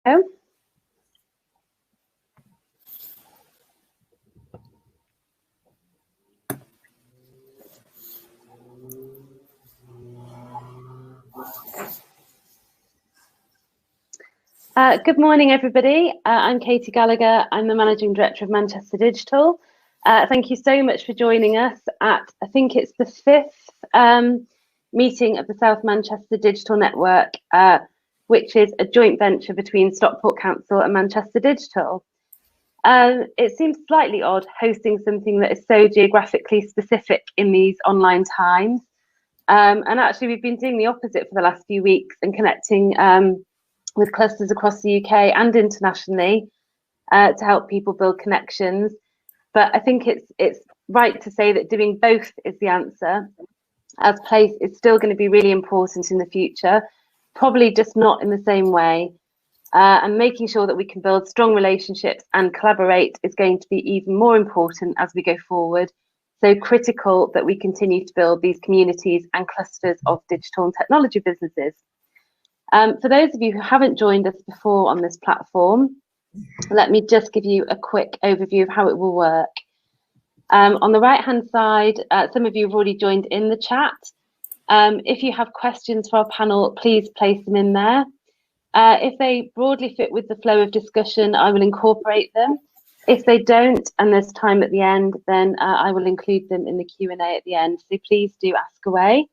Good morning, everybody. I'm Katie Gallagher. I'm the Managing Director of Manchester Digital. Thank you so much for joining us at, I think it's the 5th meeting of the South Manchester Digital Network, which is a joint venture between Stockport Council and Manchester Digital. It seems slightly odd hosting something that is so geographically specific in these online times. And actually, we've been doing the opposite for the last few weeks and connecting with clusters across the UK and internationally to help people build connections. But I think it's right to say that doing both is the answer, as place is still going to be really important in the future, probably just not in the same way. And making sure that we can build strong relationships and collaborate is going to be even more important as we go forward. So critical that we continue to build these communities and clusters of digital and technology businesses. For those of you who haven't joined us before on this platform, let me just give you a quick overview of how it will work. On the right-hand side, some of you have already joined in the chat. If you have questions for our panel, please place them in there. If they broadly fit with the flow of discussion, I will incorporate them. If they don't, and there's time at the end, then I will include them in the Q&A at the end. So please do ask away.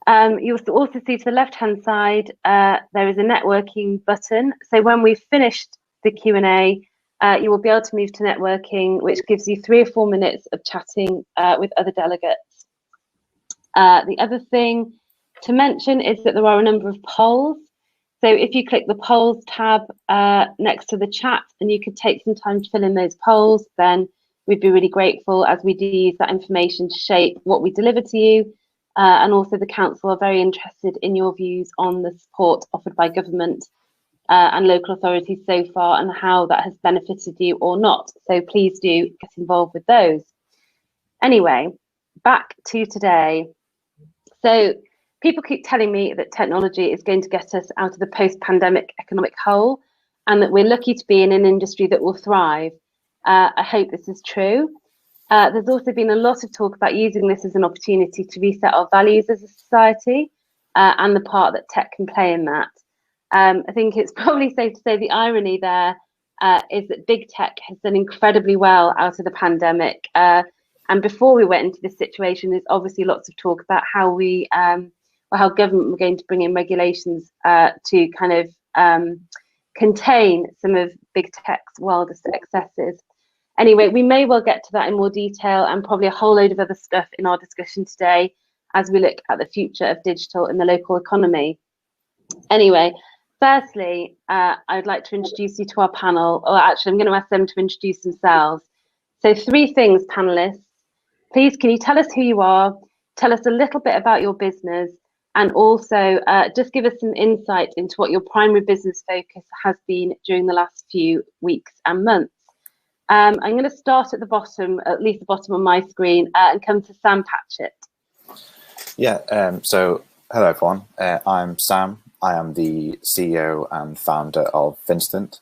You'll also see to the left-hand side, there is a networking button. So when we've finished the Q&A, you will be able to move to networking, which gives you 3 or 4 minutes of chatting with other delegates. The other thing to mention is that there are a number of polls. So if you click the polls tab next to the chat and you could take some time to fill in those polls, then we'd be really grateful, as we do use that information to shape what we deliver to you. And also the council are very interested in your views on the support offered by government and local authorities so far and how that has benefited you or not. So please do get involved with those. Anyway, back to today. So people keep telling me that technology is going to get us out of the post-pandemic economic hole and that we're lucky to be in an industry that will thrive. I hope this is true. There's also been a lot of talk about using this as an opportunity to reset our values as a society and the part that tech can play in that. I think it's probably safe to say the irony there is that big tech has done incredibly well out of the pandemic. And before we went into this situation, there's obviously lots of talk about how we, or how government were going to bring in regulations to kind of contain some of big tech's wildest excesses. Anyway, we may well get to that in more detail and probably a whole load of other stuff in our discussion today as we look at the future of digital in the local economy. Anyway, firstly, I'd like to introduce you to our panel, or actually I'm going to ask them to introduce themselves. So 3 things, panelists. Please, can you tell us who you are, tell us a little bit about your business, and also just give us some insight into what your primary business focus has been during the last few weeks and months. I'm going to start at the bottom, at least the bottom on my screen, and come to Sam Patchett. Yeah, so hello everyone, I'm Sam. I am the CEO and founder of Finstant.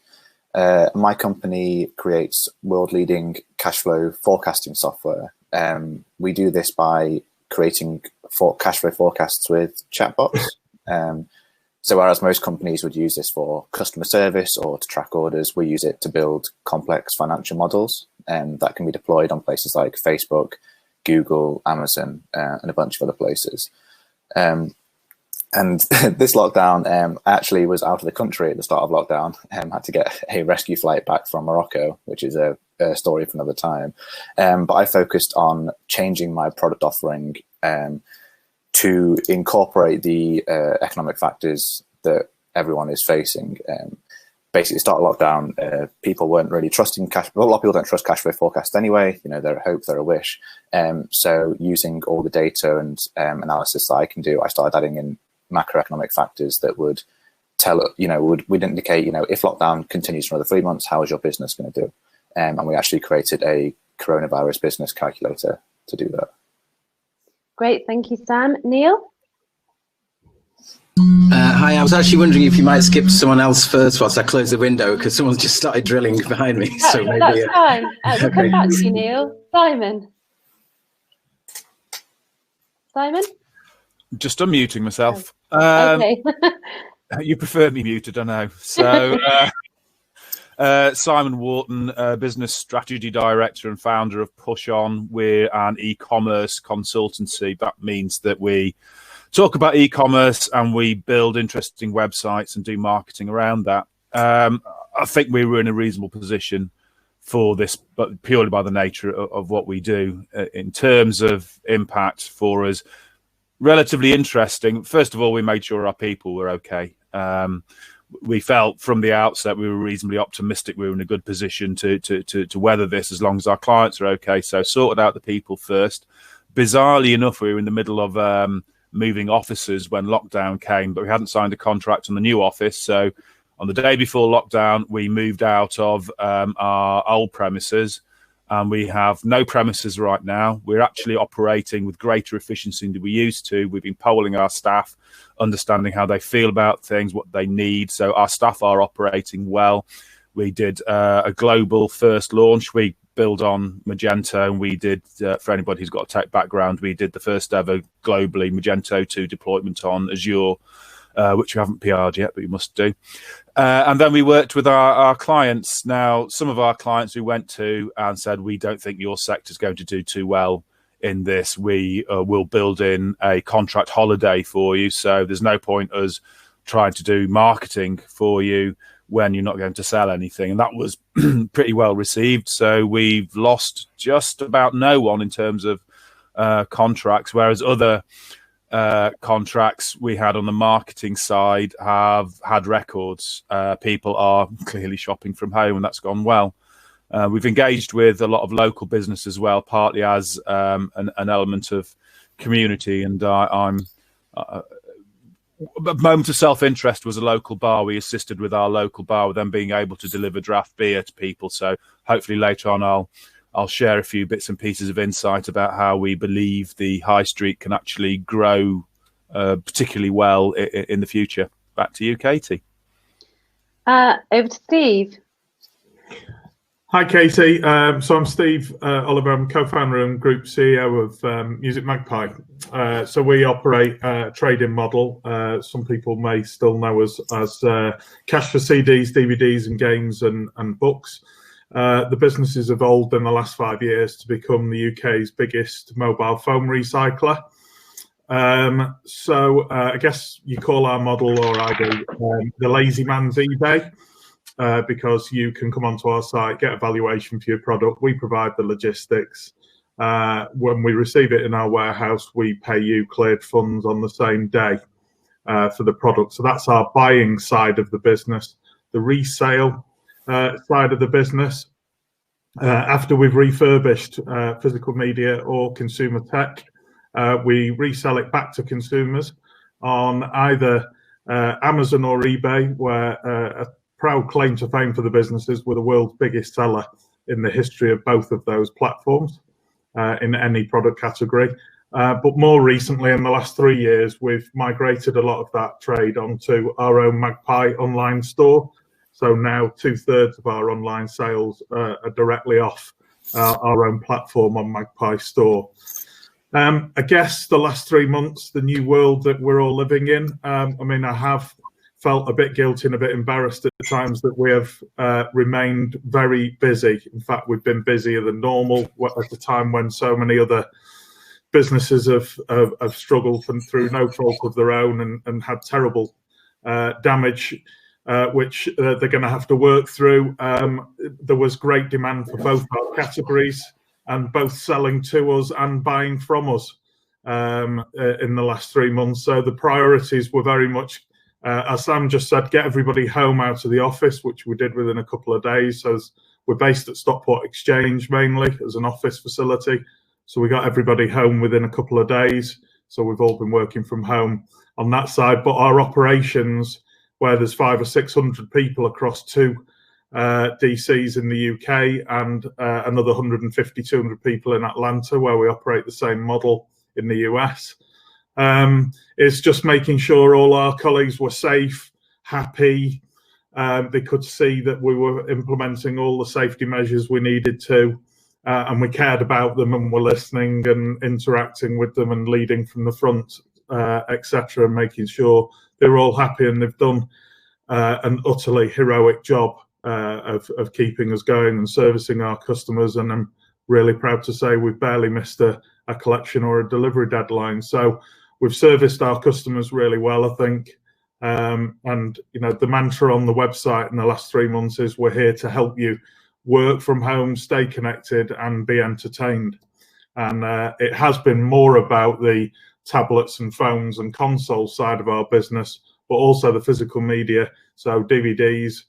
My company creates world-leading cash flow forecasting software. We do this by creating cash flow forecasts with chatbots. So whereas most companies would use this for customer service or to track orders, we use it to build complex financial models that can be deployed on places like Facebook, Google, Amazon, and a bunch of other places. And this lockdown, I actually was out of the country at the start of lockdown, had to get a rescue flight back from Morocco, which is a story for another time. But I focused on changing my product offering to incorporate the economic factors that everyone is facing. Basically, start of lockdown, people weren't really trusting cash. A lot of people don't trust cash flow forecasts anyway. You know, they're a hope, they're a wish. So using all the data and analysis that I can do, I started adding in macroeconomic factors that would tell, would indicate, if lockdown continues for another 3 months, how is your business going to do? And we actually created a coronavirus business calculator to do that. Great, thank you, Sam. Neil? Hi, I was actually wondering if you might skip to someone else first whilst I close the window, because someone's just started drilling behind me. So maybe, that's fine. We'll come back to you, Neil. Simon? Just unmuting myself. Okay. You prefer me muted, I know. So, Simon Wharton, Business Strategy Director and founder of Push On. We're an e-commerce consultancy. That means that we talk about e-commerce and we build interesting websites and do marketing around that. I think we were in a reasonable position for this, but purely by the nature of what we do. In terms of impact for us, relatively interesting. First of all, we made sure our people were okay. We felt from the outset we were reasonably optimistic we were in a good position to weather this as long as our clients are okay. So sorted out the people first. Bizarrely enough, we were in the middle of moving offices when lockdown came, but we hadn't signed a contract on the new office. So on the day before lockdown, we moved out of our old premises. And we have no premises right now. We're actually operating with greater efficiency than we used to. We've been polling our staff, understanding how they feel about things, what they need. So our staff are operating well. We did a global first launch. We build on Magento, and we did, for anybody who's got a tech background, we did the first ever globally Magento 2 deployment on Azure, which we haven't PR'd yet, but we must do. And then we worked with our clients. Now, some of our clients we went to and said, we don't think your sector is going to do too well in this. We will build in a contract holiday for you. So there's no point us trying to do marketing for you when you're not going to sell anything. And that was pretty well received. So we've lost just about no one in terms of contracts, whereas other contracts we had on the marketing side have had records. People are clearly shopping from home, and that's gone well. We've engaged with a lot of local business as well, partly as an element of community. And I'm a moment of self-interest was a local bar. We assisted with our local bar with them being able to deliver draft beer to people. So hopefully later on I'll share a few bits and pieces of insight about how we believe the high street can actually grow particularly well in the future. Back to you, Katie. Over to Steve. Hi, Katie. So I'm Steve Oliver. I'm co-founder and group CEO of Music Magpie. So we operate a trading model. Some people may still know us as cash for CDs, DVDs, and games and books. The business has evolved in the last 5 years to become the UK's biggest mobile phone recycler. I guess you call our model, or I do, the lazy man's eBay, because you can come onto our site, get a valuation for your product. We provide the logistics. When we receive it in our warehouse, we pay you cleared funds on the same day for the product. So that's our buying side of the business. The resale side of the business, after we've refurbished physical media or consumer tech, we resell it back to consumers on either Amazon or eBay, where a proud claim to fame for the businesses, we're the world's biggest seller in the history of both of those platforms in any product category. But more recently, in the last 3 years, we've migrated a lot of that trade onto our own Magpie online store. So now 2/3 of our online sales are directly off our own platform on Magpie Store. I guess the last 3 months, the new world that we're all living in, I have felt a bit guilty and a bit embarrassed at times that we have remained very busy. In fact, we've been busier than normal at a time when so many other businesses have struggled through no fault of their own and had terrible damage, which they're going to have to work through. There was great demand for both our categories, and both selling to us and buying from us in the last 3 months. So the priorities were very much, as Sam just said, get everybody home out of the office, which we did within a couple of days. So we're based at Stockport Exchange mainly as an office facility. So we got everybody home within a couple of days. So we've all been working from home on that side. But our operations, where there's 500 or 600 people across 2 DCs in the UK and another 150, 200 people in Atlanta, where we operate the same model in the US. It's just making sure all our colleagues were safe, happy. They could see that we were implementing all the safety measures we needed to, and we cared about them and were listening and interacting with them and leading from the front, etc., and making sure they were all happy. And they've done an utterly heroic job of keeping us going and servicing our customers. And I'm really proud to say we've barely missed a collection or a delivery deadline. So we've serviced our customers really well, I think. And you know, the mantra on the website in the last 3 months is we're here to help you work from home, stay connected, and be entertained. And it has been more about the tablets and phones and console side of our business, but also the physical media, so DVDs,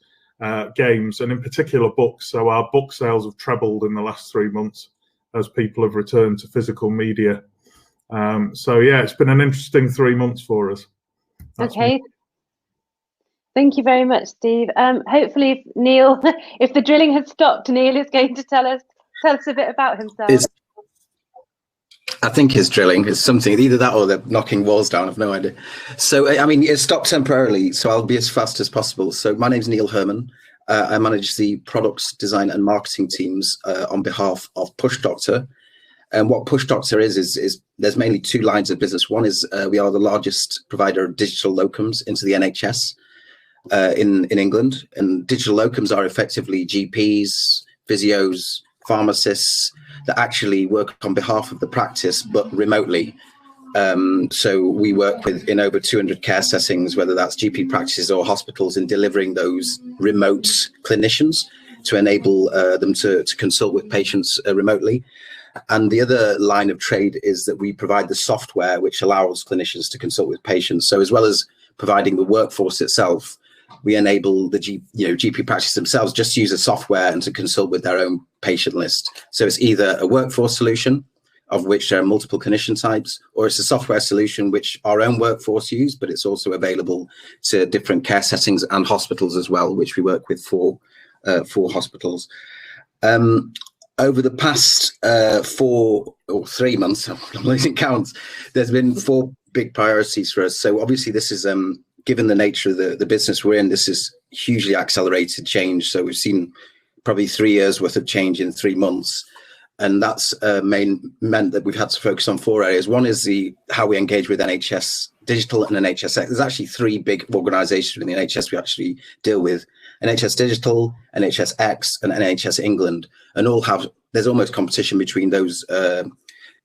games, and in particular books. So our book sales have trebled in the last 3 months as people have returned to physical media. So yeah, it's been an interesting 3 months for us. That's okay. me. Thank you very much, Steve. Hopefully, if Neil, if the drilling has stopped, Neil is going to tell us a bit about himself. I think his drilling is something, either that or they're knocking walls down. I've no idea. So, I mean, it stopped temporarily, so I'll be as fast as possible. So my name's Neil Hermann. I manage the products, design and marketing teams on behalf of Push Doctor. And what Push Doctor is there's mainly two lines of business. One is we are the largest provider of digital locums into the NHS in England. And digital locums are effectively GPs, physios, pharmacists that actually work on behalf of the practice, but remotely. So we work with in over 200 care settings, whether that's GP practices or hospitals, in delivering those remote clinicians to enable them to consult with patients remotely. And the other line of trade is that we provide the software which allows clinicians to consult with patients. So as well as providing the workforce itself, we enable the GP practice themselves just to use the software and to consult with their own patient list. So it's either a workforce solution, of which there are multiple clinician types, or it's a software solution which our own workforce use, but it's also available to different care settings and hospitals as well, which we work with for hospitals. Over the past 4 or 3 months, I'm losing count, there's been 4 big priorities for us. So obviously this is, given the nature of the business we're in, this is hugely accelerated change. So we've seen probably 3 years worth of change in 3 months. And that's meant that we've had to focus on 4 areas. One is how we engage with NHS Digital and NHS. There's actually 3 big organisations in the NHS we actually deal with: NHS Digital, NHS X, and NHS England. And all there's almost competition between those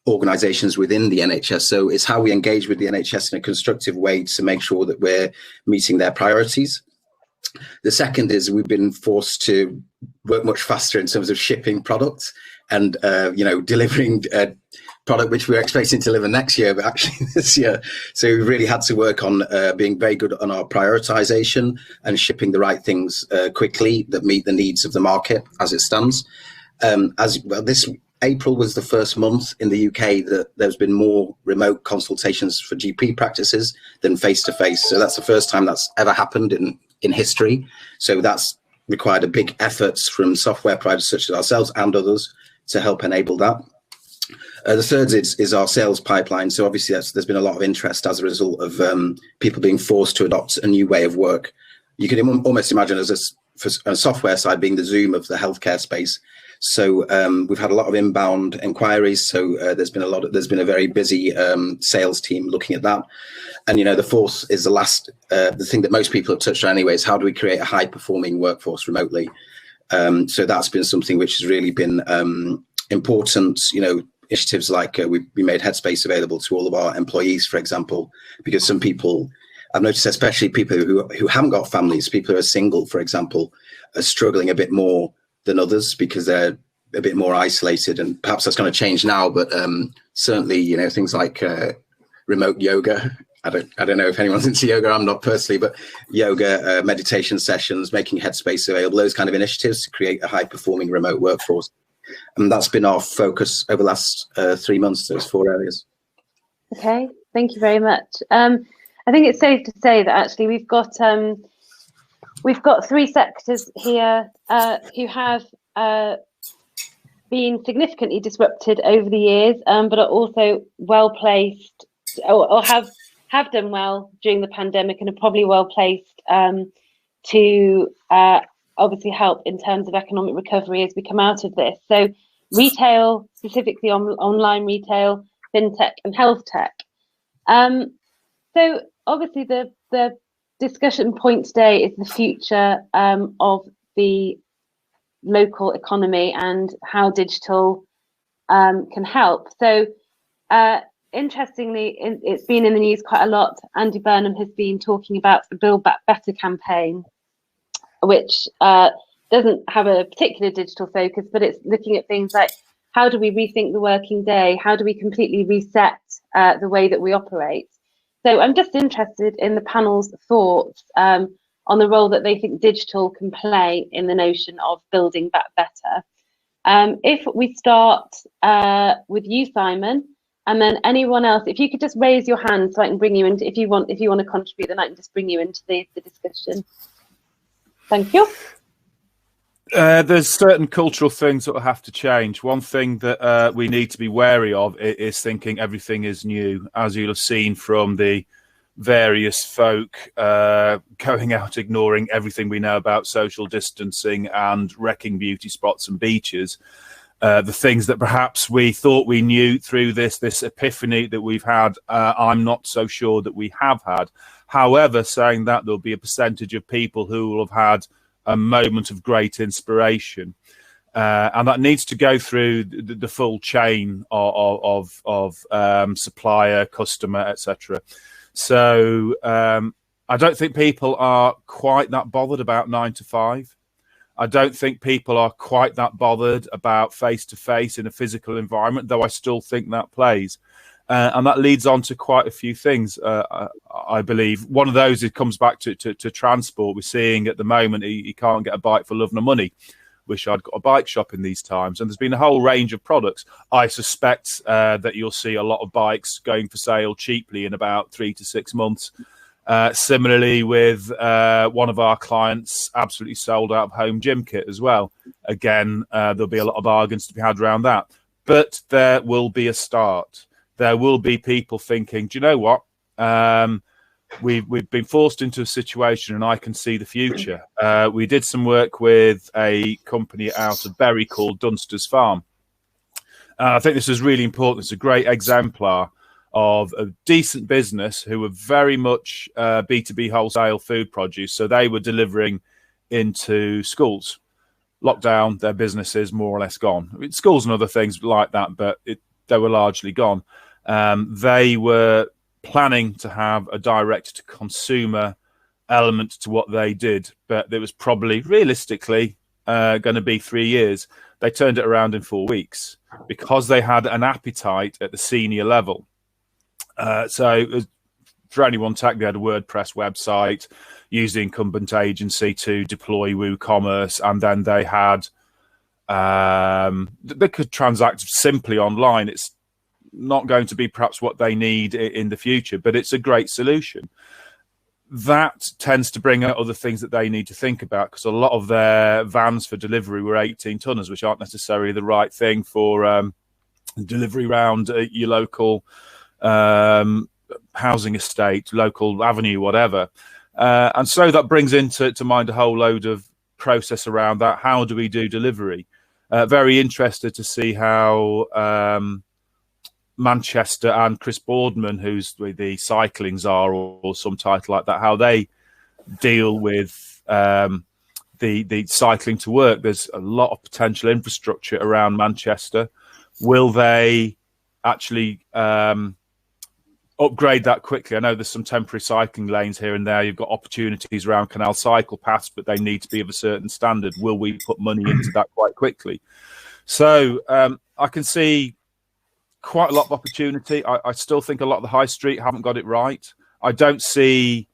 organisations within the NHS. So it's how we engage with the NHS in a constructive way to make sure that we're meeting their priorities. The second is we've been forced to work much faster in terms of shipping products and delivering a product which we were expecting to deliver next year, but actually this year. So we really had to work on being very good on our prioritization and shipping the right things quickly that meet the needs of the market as it stands. As well, this April was the first month in the UK that there's been more remote consultations for GP practices than face-to-face. So that's the first time that's ever happened in history. So that's required a big efforts from software providers such as ourselves and others to help enable that. The third is our sales pipeline. So obviously there's been a lot of interest as a result of people being forced to adopt a new way of work. You can almost imagine for a software side being the Zoom of the healthcare space. So we've had a lot of inbound inquiries. So there's been a very busy sales team looking at that. And the fourth is the thing that most people have touched on anyway, is how do we create a high performing workforce remotely? So that's been something which has really been important. Initiatives like we made Headspace available to all of our employees, for example, because some people, I've noticed, especially people who haven't got families, people who are single, for example, are struggling a bit more than others because they're a bit more isolated, and perhaps that's going to change now. But certainly, things like remote yoga. I don't know if anyone's into yoga. I'm not personally, but yoga, meditation sessions, making Headspace available, those kind of initiatives to create a high performing remote workforce. And that's been our focus over the last 3 months, those 4 areas. Okay, thank you very much. I think it's safe to say that actually we've got 3 sectors here who have been significantly disrupted over the years, but are also well placed or have done well during the pandemic and are probably well placed to obviously help in terms of economic recovery as we come out of this. So retail, specifically online retail, fintech and health tech. So obviously the discussion point today is the future of the local economy and how digital can help. So interestingly, it's been in the news quite a lot. Andy Burnham has been talking about the Build Back Better campaign, which doesn't have a particular digital focus, but it's looking at things like how do we rethink the working day? How do we completely reset the way that we operate? So I'm just interested in the panel's thoughts on the role that they think digital can play in the notion of building back better. If we start with you, Simon, and then anyone else, if you could just raise your hand so I can bring you into, if you want to contribute, then I can just bring you into the discussion. Thank you. There's certain cultural things that will have to change. One thing that we need to be wary of is thinking everything is new, as you'll have seen from the various folk going out ignoring everything we know about social distancing and wrecking beauty spots and beaches. The things that perhaps we thought we knew through this epiphany that we've had, I'm not so sure that we have had. However, saying that, there'll be a percentage of people who will have had a moment of great inspiration, and that needs to go through the full chain of supplier, customer, etc. So I don't think people are quite that bothered about 9 to 5. I don't think people are quite that bothered about face-to-face in a physical environment, though I still think that plays. And that leads on to quite a few things, I believe. One of those, it comes back to transport. We're seeing at the moment, you can't get a bike for love nor money. Wish I'd got a bike shop in these times. And there's been a whole range of products. I suspect that you'll see a lot of bikes going for sale cheaply in about 3 to 6 months. Similarly with one of our clients, absolutely sold out of home gym kit as well. Again, there'll be a lot of bargains to be had around that. But there will be a start. There will be people thinking, do you know what? We've been forced into a situation and I can see the future. We did some work with a company out of Bury called Dunster's Farm. I think this is really important. It's a great exemplar of a decent business who were very much B2B wholesale food produce. So they were delivering into schools. Lockdown, their business is more or less gone. I mean, schools and other things like that, but they were largely gone. They were planning to have a direct-to-consumer element to what they did, but it was probably realistically going to be 3 years. They turned it around in 4 weeks because they had an appetite at the senior level. So for anyone tech, they had a WordPress website, used the incumbent agency to deploy WooCommerce, and then they had they could transact simply online. It's not going to be perhaps what they need in the future, but it's a great solution. That tends to bring out other things that they need to think about, because a lot of their vans for delivery were 18 tonners, which aren't necessarily the right thing for delivery around your local housing estate, local avenue, whatever. And so that brings into mind a whole load of process around that. How do we do delivery? Very interested to see how Manchester and Chris Boardman, who's the cycling czar or some title like that, how they deal with the cycling to work. There's a lot of potential infrastructure around Manchester. Will they actually upgrade that quickly? I know there's some temporary cycling lanes here and there. You've got opportunities around canal cycle paths, but they need to be of a certain standard. Will we put money into that quite quickly? So I can see quite a lot of opportunity. I still think a lot of the high street haven't got it right. I don't see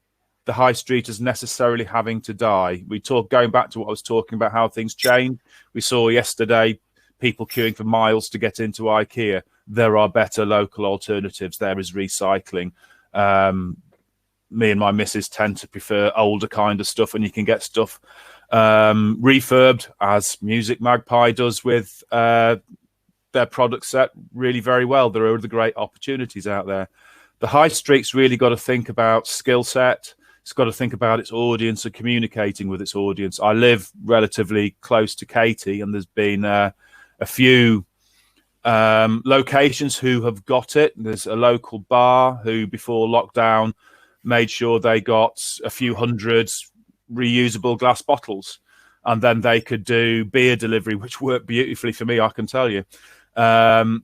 the high street as necessarily having to die. Going back to what I was talking about, how things change. We saw yesterday people queuing for miles to get into IKEA. There are better local alternatives. There is recycling. Me and my missus tend to prefer older kind of stuff, and you can get stuff refurbed, as Music Magpie does with their product set really very well. There are other great opportunities out there. The high street's really got to think about skill set. It's got to think about its audience and communicating with its audience. I live relatively close to Katie, and there's been a few locations who have got it. There's a local bar who, before lockdown, made sure they got a few hundred reusable glass bottles, and then they could do beer delivery, which worked beautifully for me, I can tell you. Like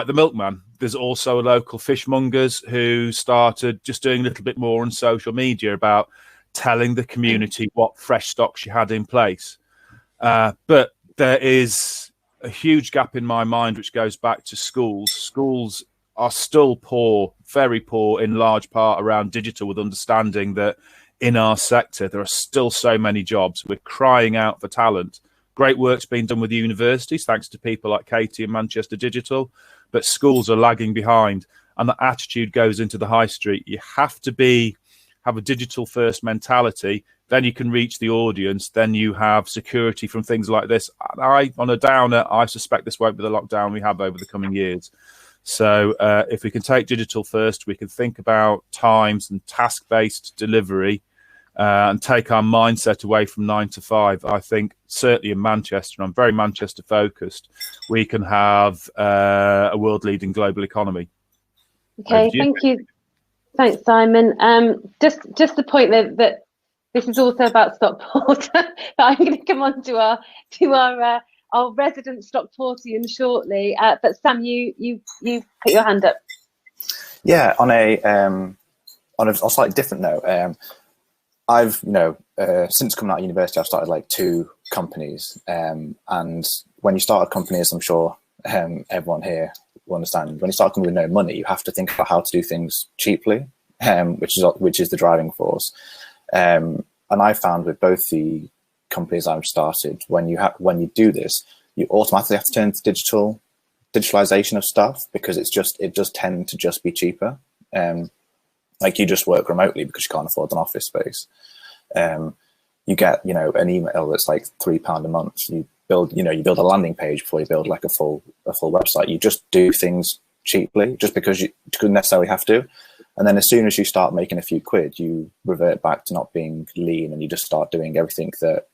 the Milkman, there's also a local fishmongers who started just doing a little bit more on social media about telling the community what fresh stock she had in place. But there is a huge gap in my mind, which goes back to schools. Schools are still poor, very poor in large part around digital, with understanding that in our sector, there are still so many jobs. We're crying out for talent. Great work's been done with the universities, thanks to people like Katie and Manchester Digital, but schools are lagging behind, and the attitude goes into the high street. You have to have a digital first mentality, then you can reach the audience, then you have security from things like this. On a downer, I suspect this won't be the lockdown we have over the coming years. So if we can take digital first, we can think about times and task-based delivery, and take our mindset away from 9 to 5. I think certainly in Manchester, and I'm very Manchester focused, we can have a world-leading global economy. Okay, thank you. Thanks, Simon. Just the point that this is also about Stockport. But I'm going to come on to our resident Stockportian shortly. But Sam, you put your hand up. Yeah, on a slightly different note. I've, since coming out of university, I've started like 2 companies. And when you start a company, as I'm sure everyone here will understand, when you start a company with no money, you have to think about how to do things cheaply, which is the driving force. And I found with both the companies I've started, when you do this, you automatically have to turn to digitalization of stuff, because it does tend to just be cheaper. Like you just work remotely because you can't afford an office space. You get, an email that's like £3 a month. You build a landing page before you build like a full website. You just do things cheaply just because you couldn't necessarily have to. And then as soon as you start making a few quid, you revert back to not being lean, and you just start doing everything that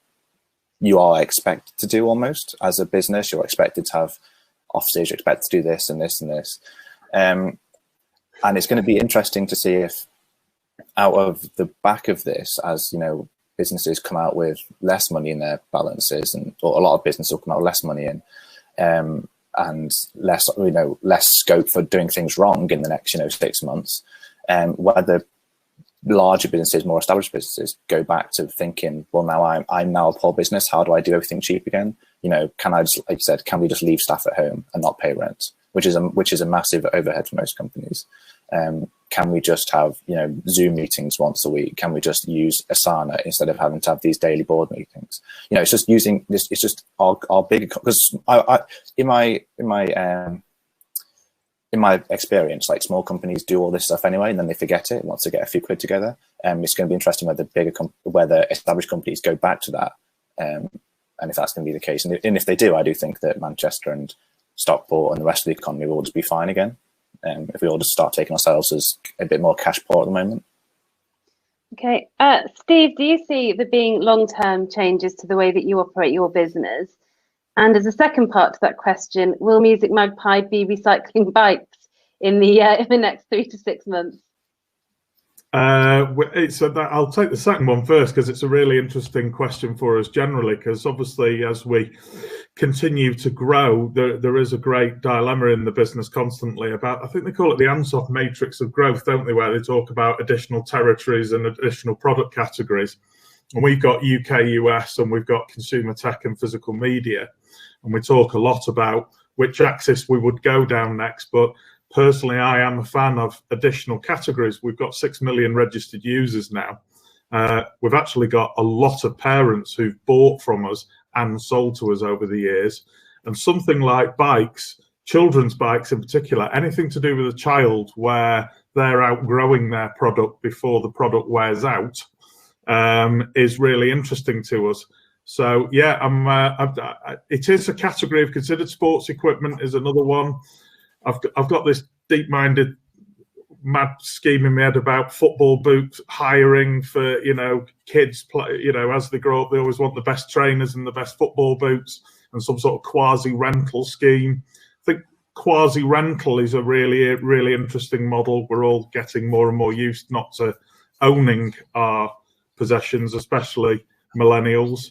you are expected to do almost as a business. You're expected to have offices, you're expected to do this and this and this. And it's going to be interesting to see if out of the back of this, as businesses come out with less money in their balances, or a lot of businesses will come out with less money in, and less scope for doing things wrong in the next 6 months, whether larger businesses, more established businesses, go back to thinking, well, now I'm now a poor business. How do I do everything cheap again? Can I just, like you said, can we just leave staff at home and not pay rent, which is a massive overhead for most companies? Can we just have Zoom meetings once a week? Can we just use Asana instead of having to have these daily board meetings? It's just using this. It's just our bigger, because in my experience, like small companies do all this stuff anyway, and then they forget it once they get a few quid together. It's going to be interesting whether established companies go back to that, and if that's going to be the case. And if they do, I do think that Manchester and Stockport and the rest of the economy will just be fine again. If we all just start taking ourselves as a bit more cash poor at the moment. Okay, Steve, do you see there being long-term changes to the way that you operate your business? And as a second part to that question, will Music Magpie be recycling bikes in the next 3 to 6 months? I'll take the second one first, because it's a really interesting question for us generally, because obviously as we continue to grow, there is a great dilemma in the business constantly about, I think they call it the Ansoff matrix of growth, don't they, where they talk about additional territories and additional product categories. And we've got UK, US, and we've got consumer tech and physical media. And we talk a lot about which axis we would go down next, but personally, I am a fan of additional categories. We've got 6 million registered users now. We've actually got a lot of parents who've bought from us and sold to us over the years. And something like bikes, children's bikes in particular, anything to do with a child where they're outgrowing their product before the product wears out, is really interesting to us. So yeah, it is a category of considered. Sports equipment is another one. I've got this deep-minded mad scheme in my head about football boots hiring for, you know, kids play, you know, as they grow up, they always want the best trainers and the best football boots, and some sort of quasi rental scheme. I think quasi rental is a really interesting model. We're all getting more and more used not to owning our possessions, especially millennials.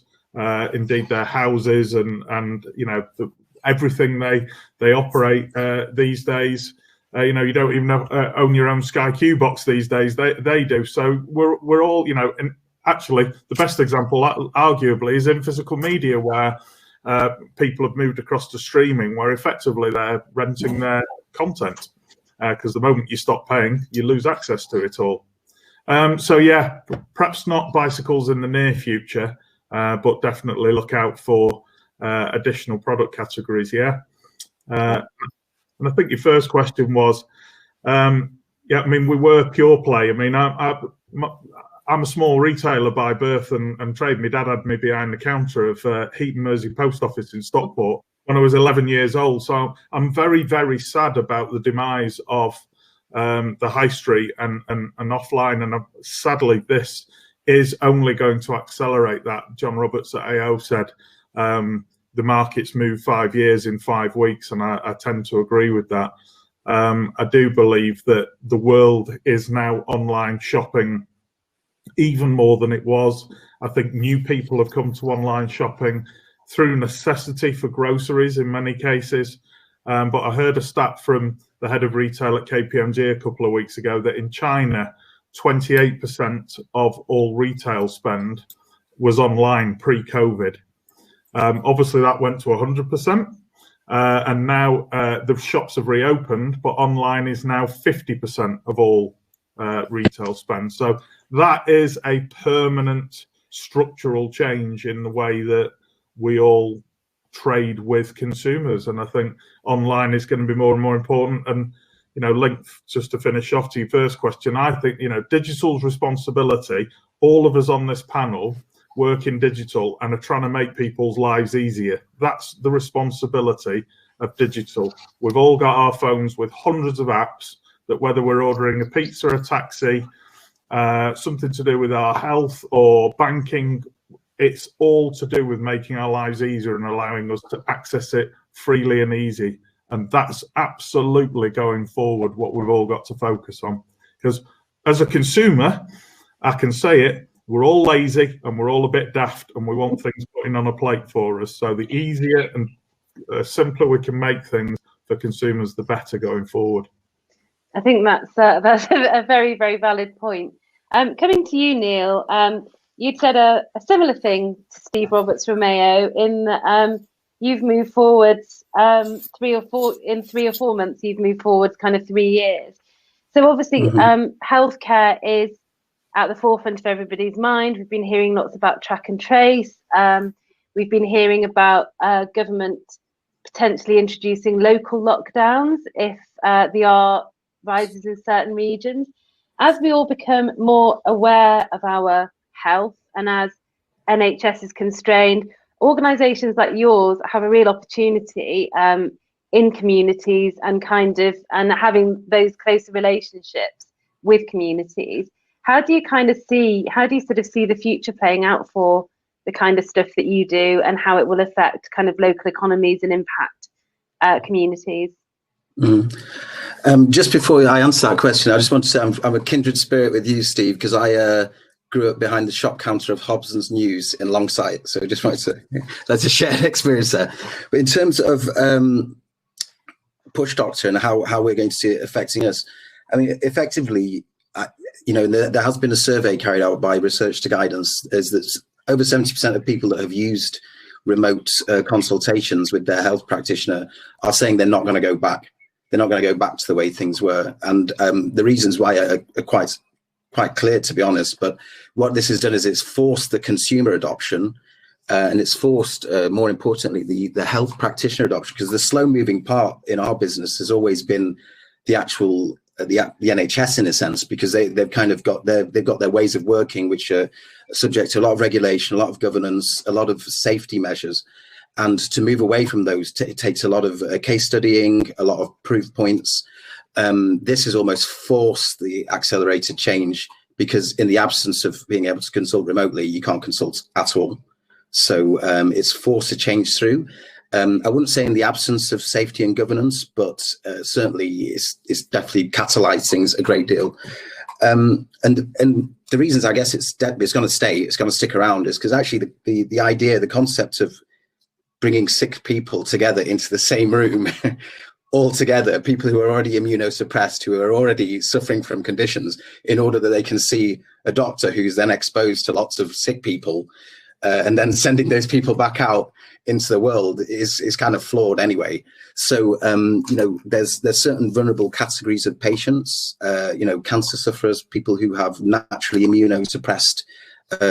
Indeed, their houses and you know, everything they operate these days. You know, you don't even own your own Sky Q box these days. They do. So we're all, you know, and actually the best example, arguably, is in physical media, where people have moved across to streaming, where effectively they're renting their content, because the moment you stop paying, you lose access to it all. So yeah, perhaps not bicycles in the near future, but definitely look out for additional product categories. Yeah. And I think your first question was, yeah, I mean, we were pure play. I mean, I'm a small retailer by birth and trade. My dad had me behind the counter of Heaton Mersey Post Office in Stockport when I was 11 years old. So I'm very, very sad about the demise of the high street and offline. And sadly, this is only going to accelerate that. John Roberts at AO said the market's moved 5 years in 5 weeks, and I tend to agree with that. I do believe that the world is now online shopping even more than it was. I think new people have come to online shopping through necessity for groceries in many cases. But I heard a stat from the head of retail at KPMG a couple of weeks ago that in China, 28% of all retail spend was online pre-COVID. Obviously, that went to 100%. And now the shops have reopened, but online is now 50% of all retail spend. So that is a permanent structural change in the way that we all trade with consumers. And I think online is going to be more and more important. And, you know, linked, just to finish off to your first question, I think, you know, digital's responsibility, all of us on this panel work in digital and are trying to make people's lives easier. That's the responsibility of digital. We've all got our phones with hundreds of apps that, whether we're ordering a pizza, a taxi, something to do with our health or banking, it's all to do with making our lives easier and allowing us to access it freely and easy. And that's absolutely going forward what we've all got to focus on. Because as a consumer, I can say it, we're all lazy and we're all a bit daft and we want things put in on a plate for us. So the easier and simpler we can make things for consumers, the better going forward. I think that's a very, very valid point. Coming to you, Neil, you'd said a similar thing to Steve Roberts from Mayo in that you've moved forwards 3 or 4 months, you've moved forwards kind of 3 years. So obviously healthcare is at the forefront of everybody's mind. We've been hearing lots about track and trace. We've been hearing about government potentially introducing local lockdowns if the R rises in certain regions. As we all become more aware of our health and as NHS is constrained, organisations like yours have a real opportunity in communities and having those closer relationships with communities. How do you sort of see the future playing out for the kind of stuff that you do and how it will affect kind of local economies and impact communities? Just before I answer that question, I just want to say I'm a kindred spirit with you, Steve, because I grew up behind the shop counter of Hobson's News in Longsight. So I just wanted to, that's a shared experience there. But in terms of Push Doctor and how we're going to see it affecting us, I mean, effectively, you know, there has been a survey carried out by Research to Guidance, is that over 70% of people that have used remote consultations with their health practitioner are saying they're not going to go back. They're not going to go back to the way things were. And the reasons why are quite clear, to be honest. But what this has done is it's forced the consumer adoption and it's forced, more importantly, the health practitioner adoption, because the slow moving part in our business has always been the actual the NHS, in a sense, because they've kind of got their ways of working, which are subject to a lot of regulation, a lot of governance, a lot of safety measures. And to move away from those, it takes a lot of case studying, a lot of proof points. this has almost forced the accelerated change, because in the absence of being able to consult remotely, you can't consult at all. So it's forced a change through. I wouldn't say in the absence of safety and governance, but certainly it's definitely catalyzed things a great deal. And the reasons, I guess, it's going to stick around, is because actually the idea, the concept of bringing sick people together into the same room, all together, people who are already immunosuppressed, who are already suffering from conditions, in order that they can see a doctor who's then exposed to lots of sick people, and then sending those people back out into the world is kind of flawed anyway. So, there's certain vulnerable categories of patients, cancer sufferers, people who have naturally immunosuppressed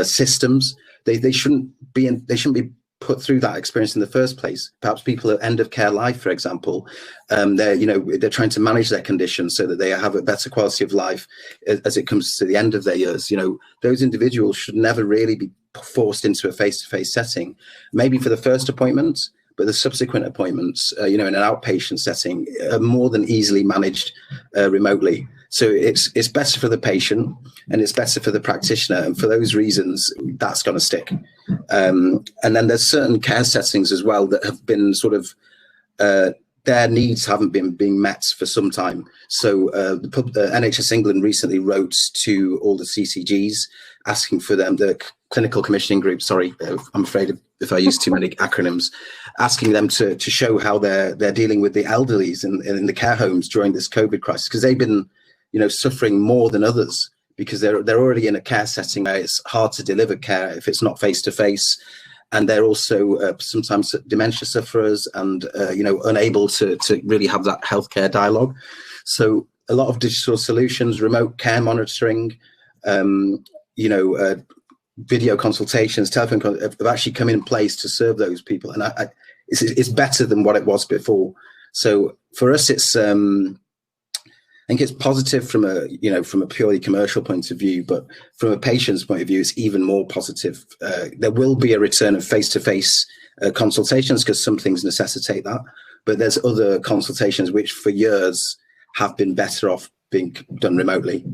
systems. They shouldn't be put through that experience in the first place. Perhaps people at end of care life, for example, they're trying to manage their condition so that they have a better quality of life as it comes to the end of their years. Those individuals should never really be forced into a face-to-face setting, maybe for the first appointment, but the subsequent appointments, in an outpatient setting, are more than easily managed remotely. So it's better for the patient and it's better for the practitioner. And for those reasons, that's going to stick. And then there's certain care settings as well that have been sort of, their needs haven't been being met for some time. So the NHS England recently wrote to all the CCGs asking for them, the clinical commissioning group, sorry, I'm afraid if I use too many acronyms, asking them to show how they're dealing with the elderlies in the care homes during this COVID crisis, because they've been suffering more than others, because they're already in a care setting where it's hard to deliver care if it's not face to face, and they're also sometimes dementia sufferers and unable to really have that healthcare dialogue. So a lot of digital solutions, remote care monitoring, video consultations, telephone have actually come in place to serve those people, and it's better than what it was before. So for us, it's I think it's positive from a purely commercial point of view, but from a patient's point of view, it's even more positive. There will be a return of face-to-face consultations, because some things necessitate that, but there's other consultations which for years have been better off being done remotely,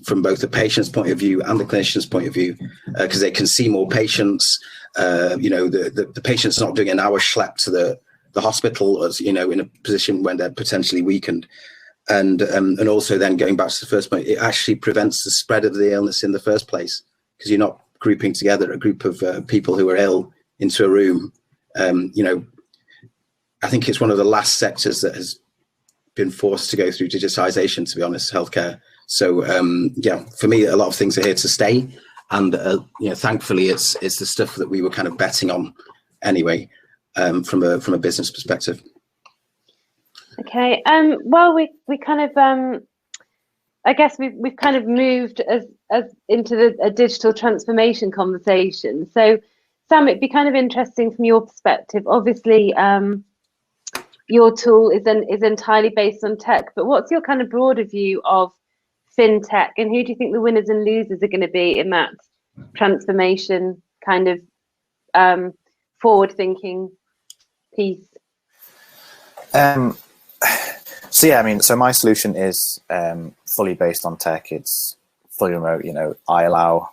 from both the patient's point of view and the clinician's point of view, because they can see more patients. The patient's not doing an hour schlep to the hospital, as in a position when they're potentially weakened. And also then going back to the first point, it actually prevents the spread of the illness in the first place, because you're not grouping together a group of people who are ill into a room. I think it's one of the last sectors that has been forced to go through digitization, to be honest, healthcare. So for me, a lot of things are here to stay, and thankfully it's the stuff that we were kind of betting on anyway, from a business perspective. Okay. Well, we kind of I guess we've kind of moved as into a digital transformation conversation. So, Sam, it'd be kind of interesting from your perspective. Obviously, your tool is entirely based on tech, but what's your kind of broader view of fintech, and who do you think the winners and losers are going to be in that transformation kind of forward-thinking piece? So my solution is fully based on tech. It's fully remote. I allow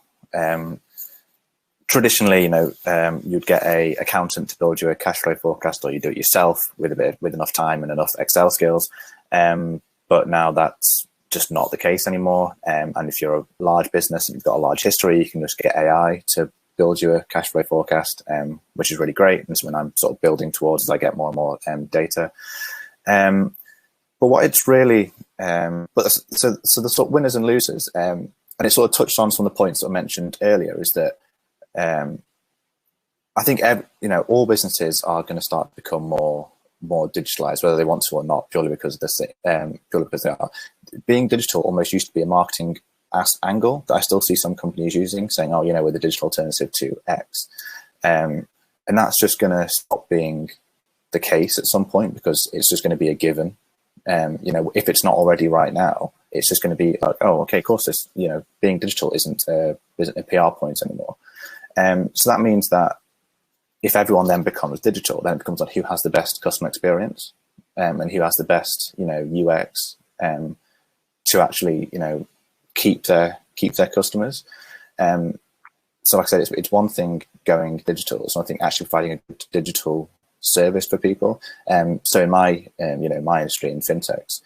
traditionally, you'd get a accountant to build you a cash flow forecast, or you do it yourself with enough time and enough Excel skills. But now that's just not the case anymore. And if you're a large business and you've got a large history, you can just get AI to build you a cash flow forecast, which is really great. And something I'm sort of building towards as I get more and more data. But what it's really, so the sort of winners and losers, and it sort of touched on some of the points that I mentioned earlier, is that I think all businesses are going to start to become more digitalized, whether they want to or not, purely because they are. Being digital almost used to be a marketing angle that I still see some companies using, saying, we're the digital alternative to X, and that's just going to stop being the case at some point, because it's just going to be a given. If it's not already right now, it's just going to be like, of course, this, being digital isn't a PR point anymore. So that means that if everyone then becomes digital, then it becomes like who has the best customer experience. and who has the best, UX to actually, keep their customers. So like I said, it's one thing going digital. It's another thing actually providing a digital service for people. So in my, my industry in fintechs,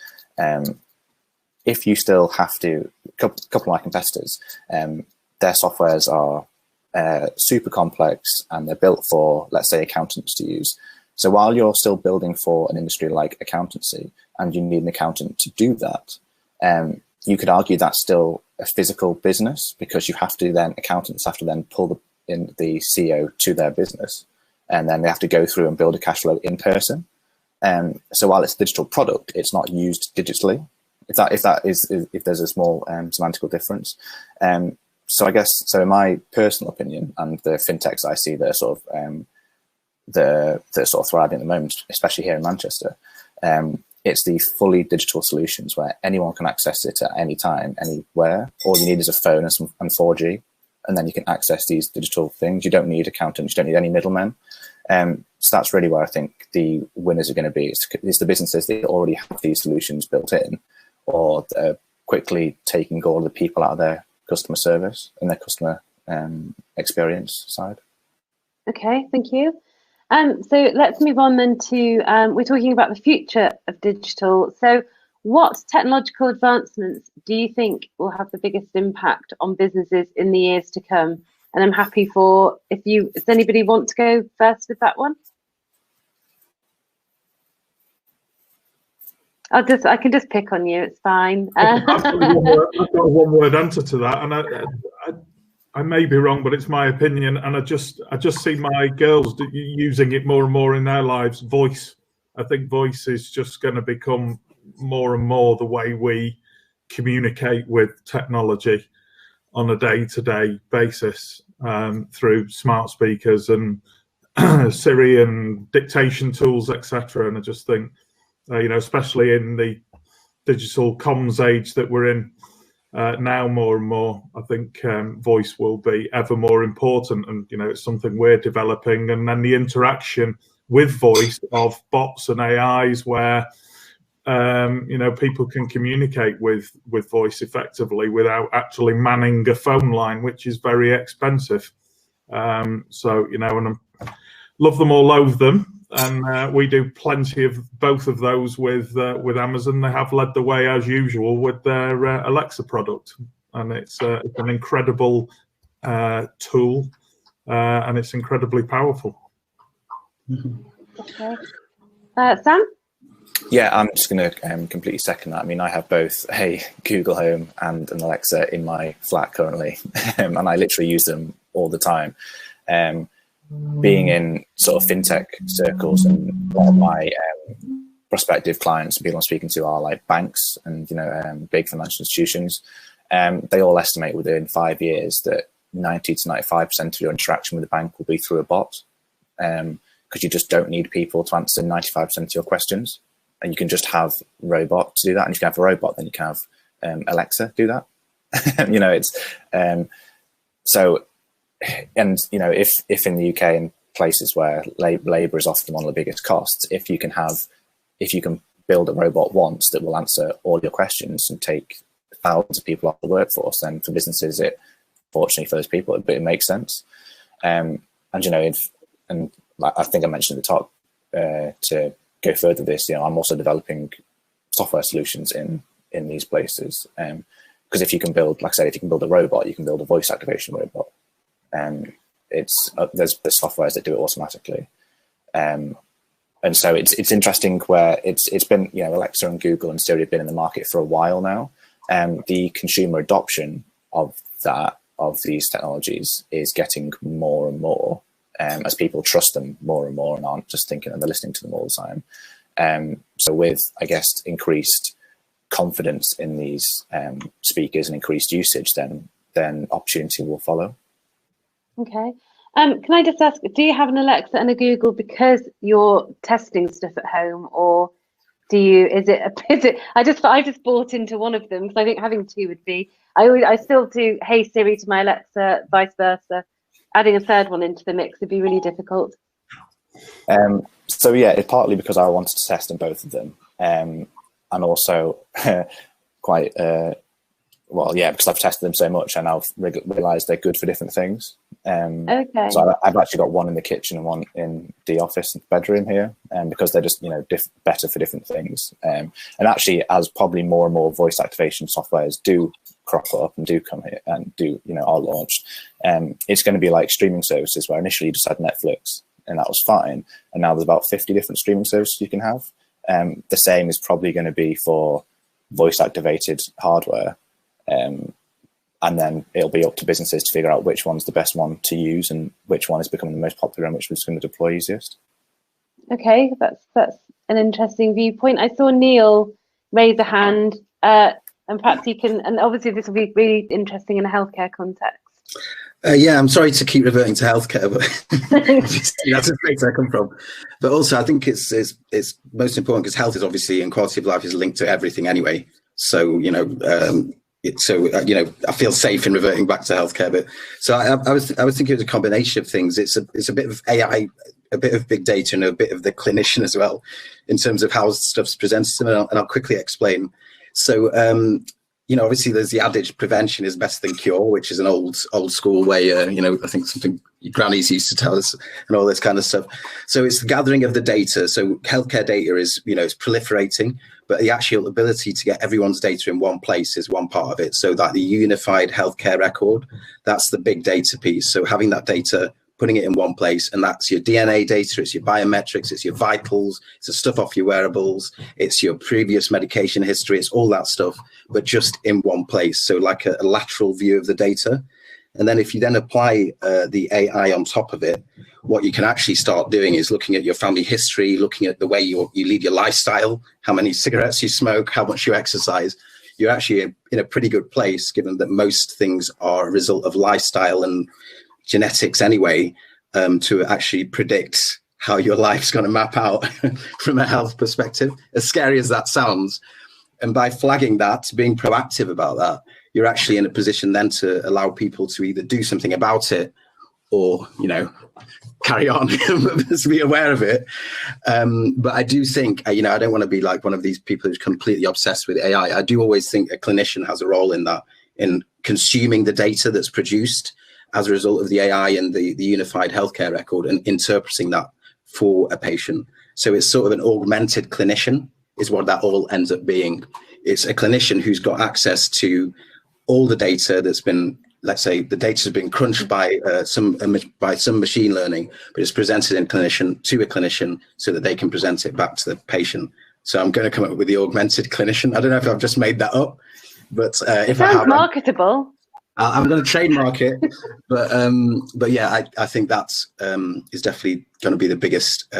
if you still have to, a couple of my competitors, their softwares are super complex and they're built for, let's say, accountants to use. So while you're still building for an industry like accountancy and you need an accountant to do that, you could argue that's still a physical business, because you have to then, accountants have to then pull the CEO to their business, and then they have to go through and build a cash flow in person. So while it's a digital product, it's not used digitally. If there's a small semantical difference. So I guess, so in my personal opinion, and the fintechs I see, they're sort of they're sort of thriving at the moment, especially here in Manchester. It's the fully digital solutions where anyone can access it at any time, anywhere. All you need is a phone and 4G, and then you can access these digital things. You don't need accountants, you don't need any middlemen. So that's really where I think the winners are going to be. It's the businesses that already have these solutions built in, or quickly taking all the people out of their customer service and their customer experience side. Okay, thank you. So let's move on then to, we're talking about the future of digital. So what technological advancements do you think will have the biggest impact on businesses in the years to come? And I'm happy for, does anybody want to go first with that one? I can just pick on you, it's fine. I've got a one-word answer to that, and I may be wrong, but it's my opinion, and I just see my girls using it more and more in their lives. Voice. I think voice is just going to become more and more the way we communicate with technology on a day-to-day basis, through smart speakers and Siri and dictation tools, etc. And I just think, especially in the digital comms age that we're in now, more and more, I think voice will be ever more important, and it's something we're developing. And then the interaction with voice of bots and AIs, where people can communicate with voice effectively without actually manning a phone line, which is very expensive. And I love them or loathe them. And we do plenty of both of those with Amazon. They have led the way as usual with their Alexa product, and it's an incredible tool, and it's incredibly powerful. Okay, Sam? Yeah, I'm just going to completely second that. I mean, I have both a Google Home and an Alexa in my flat currently, and I literally use them all the time. Being in sort of fintech circles, and a lot of my prospective clients and people I'm speaking to are like banks and big financial institutions. They all estimate within 5 years that 90 to 95% of your interaction with the bank will be through a bot, because you just don't need people to answer 95% of your questions, and you can just have robot to do that. And if you can have a robot, then you can have Alexa do that. It's so. And if in the UK and places where labour is often one of the biggest costs, if you can build a robot once that will answer all your questions and take thousands of people off the workforce, then for businesses, fortunately for those people, it makes sense. And I think I mentioned at the top, to go further this, I'm also developing software solutions in these places, because if you can build, like I said, if you can build a robot, you can build a voice activation robot. There's softwares that do it automatically, and so it's interesting where it's been, Alexa and Google and Siri have been in the market for a while now. The consumer adoption of these technologies is getting more and more, as people trust them more and more and aren't just thinking and they're listening to them all the time. So with, I guess, increased confidence in these speakers and increased usage, then opportunity will follow. Okay. Can I just ask, do you have an Alexa and a Google because you're testing stuff at home, or is it I just bought into one of them because I think having two would be, I still do Hey Siri to my Alexa, vice versa. Adding a third one into the mix would be really difficult. So yeah, it's partly because I wanted to test in both of them, and also quite well, yeah, because I've tested them so much and I've realised they're good for different things. Okay. So I've actually got one in the kitchen and one in the office and bedroom here, because they're just better for different things. And actually, as probably more and more voice activation softwares do crop up and do come here and do are launched, it's going to be like streaming services where initially you just had Netflix and that was fine, and now there's about 50 different streaming services you can have. The same is probably going to be for voice activated hardware. And then it'll be up to businesses to figure out which one's the best one to use and which one is becoming the most popular and which one's going to deploy easiest. Okay, that's an interesting viewpoint. I saw Neil raise a hand, and perhaps you can, and obviously this will be really interesting in a healthcare context. Yeah, I'm sorry to keep reverting to healthcare, but that's the place I come from. But also, I think it's most important because health is obviously, and quality of life is linked to everything anyway. So I feel safe in reverting back to healthcare. But so I was thinking it was a combination of things. It's a bit of AI, a bit of big data, and a bit of the clinician as well, in terms of how stuff's presented to them. And I'll quickly explain. So obviously there's the adage prevention is better than cure, which is an old school way. I think something your grannies used to tell us, and all this kind of stuff. So it's the gathering of the data. So healthcare data is it's proliferating. But the actual ability to get everyone's data in one place is one part of it. So that the unified healthcare record, that's the big data piece. So having that data, putting it in one place, and that's your DNA data, it's your biometrics, it's your vitals, it's the stuff off your wearables, it's your previous medication history, it's all that stuff, but just in one place. So like a lateral view of the data. And then if you then apply the AI on top of it, what you can actually start doing is looking at your family history, looking at the way you lead your lifestyle, how many cigarettes you smoke, how much you exercise. You're actually in a pretty good place, given that most things are a result of lifestyle and genetics anyway, to actually predict how your life's going to map out from a health perspective, as scary as that sounds. And by flagging that, being proactive about that, you're actually in a position then to allow people to either do something about it or, carry on, to be aware of it. But I do think, I don't want to be like one of these people who's completely obsessed with AI. I do always think a clinician has a role in that, in consuming the data that's produced as a result of the AI and the unified healthcare record, and interpreting that for a patient. So it's sort of an augmented clinician is what that all ends up being. It's a clinician who's got access to all the data that's been, let's say the data has been crunched by some machine learning, but it's presented to a clinician so that they can present it back to the patient. So I'm going to come up with the augmented clinician. I don't know if I've just made that up, but if I have, marketable. I'm going to trademark it. But yeah, I think that's is definitely going to be the biggest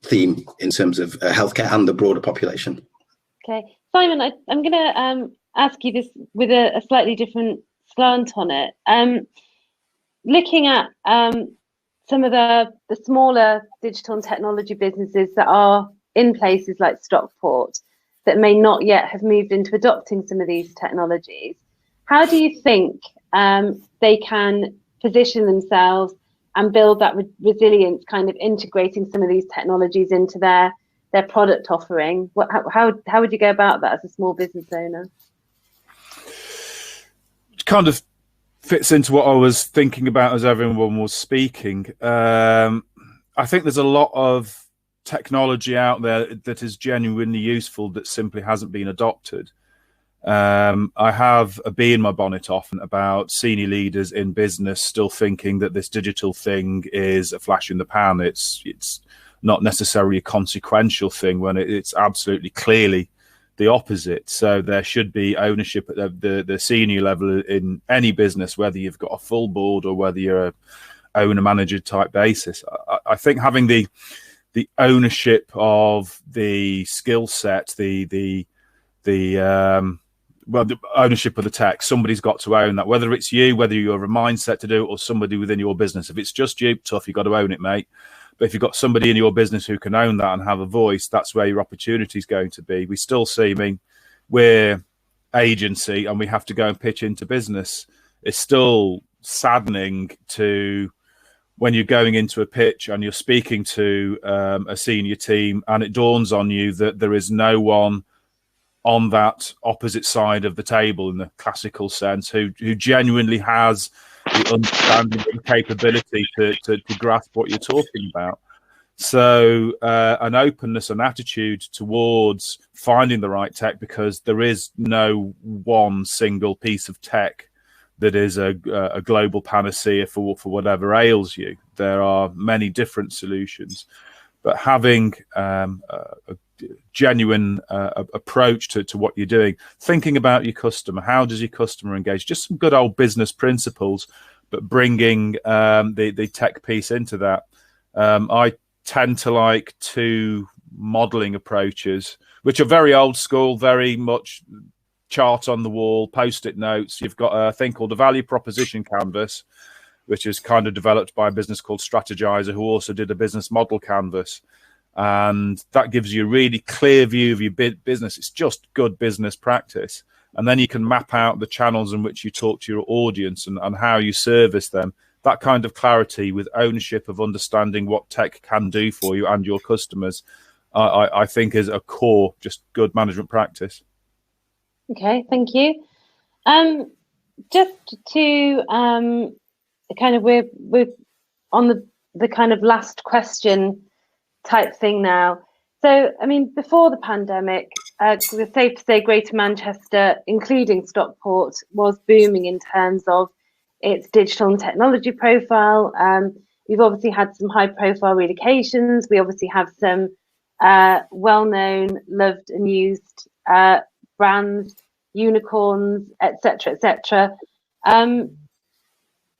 theme in terms of healthcare and the broader population. Okay, Simon, I'm going to ask you this with a slightly different slant on it. Looking at some of the smaller digital and technology businesses that are in places like Stockport that may not yet have moved into adopting some of these technologies, how do you think they can position themselves and build that resilience, kind of integrating some of these technologies into their product offering? How would you go about that as a small business owner? It kind of fits into what I was thinking about as everyone was speaking. I think there's a lot of technology out there that is genuinely useful that simply hasn't been adopted. I have a bee in my bonnet often about senior leaders in business still thinking that this digital thing is a flash in the pan. It's not necessarily a consequential thing when it's absolutely clearly the opposite. So there should be ownership at the senior level in any business, whether you've got a full board or whether you're a owner manager type basis. I think having the ownership of the skill set, the ownership of the tech, somebody's got to own that, whether it's you, whether you have a mindset to do it, or somebody within your business. If it's just you, tough, you've got to own it, mate. But if you've got somebody in your business who can own that and have a voice, that's where your opportunity is going to be. We still see, we're agency and we have to go and pitch into business. It's still saddening to when you're going into a pitch and you're speaking to a senior team, and it dawns on you that there is no one on that opposite side of the table in the classical sense who genuinely has the understanding and capability to grasp what you're talking about. So an openness and attitude towards finding the right tech, because there is no one single piece of tech that is a global panacea for whatever ails you. There are many different solutions, but having a genuine approach to what you're doing, thinking about your customer, how does your customer engage, just some good old business principles, but bringing the tech piece into that. I tend to like two modeling approaches, which are very old school, very much chart on the wall, post-it notes. You've got a thing called a value proposition canvas, which is kind of developed by a business called Strategizer, who also did a business model canvas. And that gives you a really clear view of your business. It's just good business practice. And then you can map out the channels in which you talk to your audience and how you service them. That kind of clarity with ownership of understanding what tech can do for you and your customers, I think is a core, just good management practice. Okay, thank you. Just to kind of, we're on the kind of last question type thing now. So, I mean, before the pandemic, it's safe to say Greater Manchester, including Stockport, was booming in terms of its digital and technology profile. We've obviously had some high-profile relocations. We obviously have some well-known, loved and used brands, unicorns, etc., etc.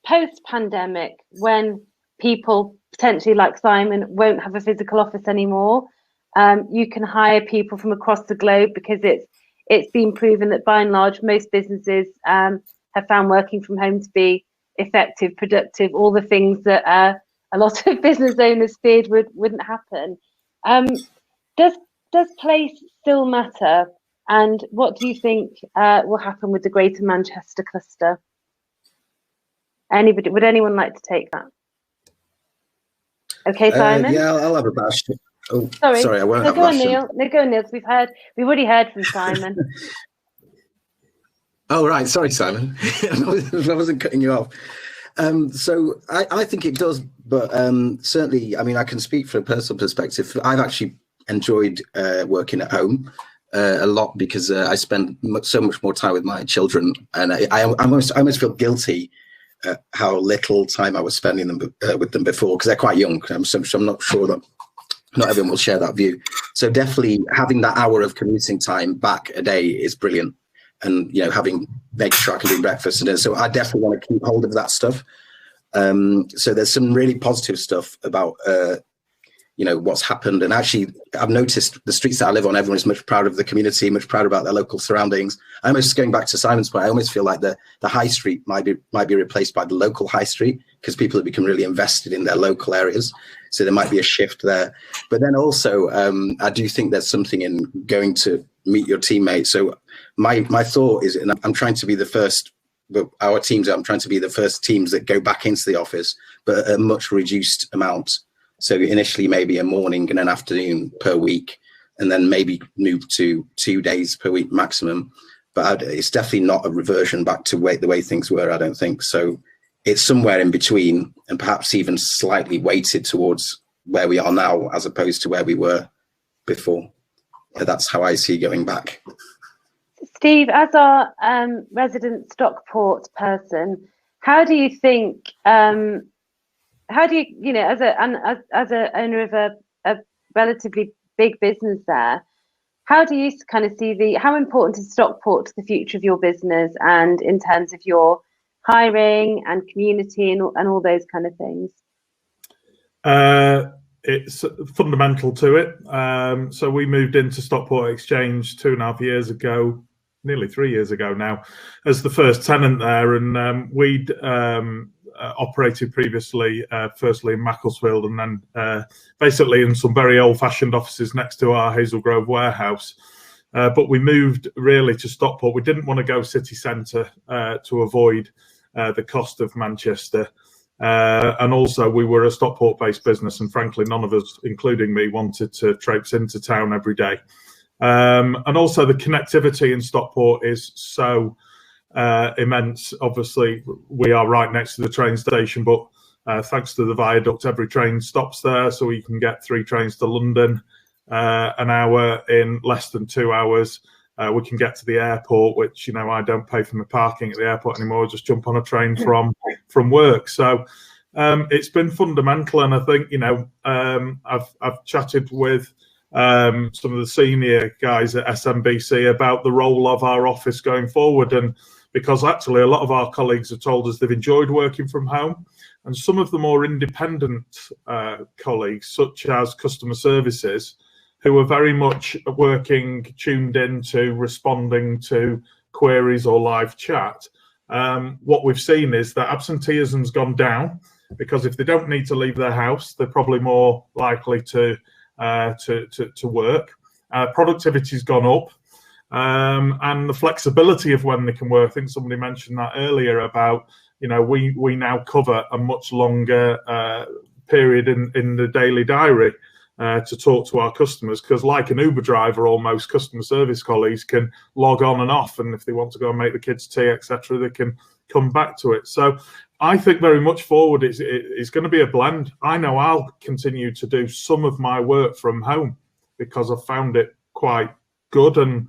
Post-pandemic, when people potentially like Simon won't have a physical office anymore, you can hire people from across the globe, because it's been proven that by and large most businesses have found working from home to be effective, productive, all the things that a lot of business owners feared wouldn't happen. Does place still matter? And what do you think will happen with the Greater Manchester cluster? Would anyone like to take that? Okay, Simon. Yeah, I'll have a bash. Oh, sorry, I won't. No, go on, Neil. No, go on, Neil. We've already heard from Simon. Oh, right. Sorry, Simon. I wasn't cutting you off. So I think it does, but certainly, I mean, I can speak from a personal perspective. I've actually enjoyed working at home a lot, because I spend so much more time with my children, and I almost feel guilty how little time I was spending with them before, because they're quite young. So I'm not sure that not everyone will share that view. So definitely having that hour of commuting time back a day is brilliant. And, you know, making sure I can do breakfast and dinner. So I definitely want to keep hold of that stuff. So there's some really positive stuff about, you know, what's happened. And actually, I've noticed the streets that I live on, everyone is much proud of the community, much proud about their local surroundings. I almost, going back to Simon's point, I almost feel like the high street might be replaced by the local high street, because people have become really invested in their local areas. So there might be a shift there. But then also, I do think there's something in going to meet your teammates. So my thought is, and I'm trying to be the first, but our teams, I'm trying to be the first teams that go back into the office, but at a much reduced amount. So initially maybe a morning and an afternoon per week, and then maybe move to 2 days per week maximum. But it's definitely not a reversion back to the way things were, I don't think. So it's somewhere in between, and perhaps even slightly weighted towards where we are now as opposed to where we were before. That's how I see going back. Steve, as our resident Stockport person, how do you think, you know, as a owner of a relatively big business there, how do you kind of see how important is Stockport to the future of your business, and in terms of your hiring and community and all those kind of things? It's fundamental to it. So we moved into Stockport Exchange 2.5 years ago, nearly 3 years ago now, as the first tenant there. And we'd operated previously, firstly in Macclesfield, and then basically in some very old-fashioned offices next to our Hazel Grove warehouse. But we moved really to Stockport. We didn't want to go city centre to avoid the cost of Manchester. And also we were a Stockport-based business, and frankly, none of us, including me, wanted to traipse into town every day. And also the connectivity in Stockport is so immense. Obviously, we are right next to the train station, but thanks to the viaduct, every train stops there, so we can get 3 trains to London an hour in less than 2 hours. We can get to the airport, which, you know, I don't pay for my parking at the airport anymore. I just jump on a train from work. So it's been fundamental, and I think, you know, I've chatted with some of the senior guys at SMBC about the role of our office going forward, and because actually a lot of our colleagues have told us they've enjoyed working from home, and some of the more independent colleagues, such as customer services, who are very much working tuned into responding to queries or live chat. What we've seen is that absenteeism's gone down, because if they don't need to leave their house, they're probably more likely to work. Productivity's gone up, and the flexibility of when they can work. I think somebody mentioned that earlier about, you know, we now cover a much longer period in the daily diary to talk to our customers, because like an Uber driver, almost, customer service colleagues can log on and off, and if they want to go and make the kids tea, etc., they can come back to it. So I think very much forward it's going to be a blend. I know I'll continue to do some of my work from home because I've found it quite good, and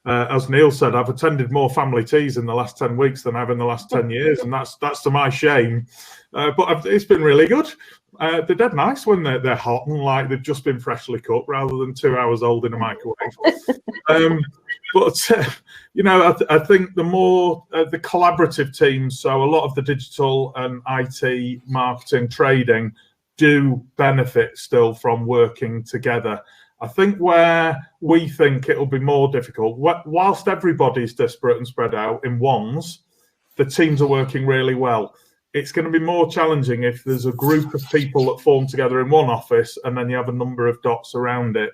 as Neil said, I've attended more family teas in the last 10 weeks than I've in the last 10 years, and that's to my shame. But it's been really good. They're dead nice when they're hot and like they've just been freshly cooked, rather than 2 hours old in a microwave. But you know, I think the more the collaborative teams, so a lot of the digital and IT, marketing, trading, do benefit still from working together. I think where we think it'll be more difficult, whilst everybody's disparate and spread out in ones, the teams are working really well. It's going to be more challenging if there's a group of people that form together in one office and then you have a number of dots around it.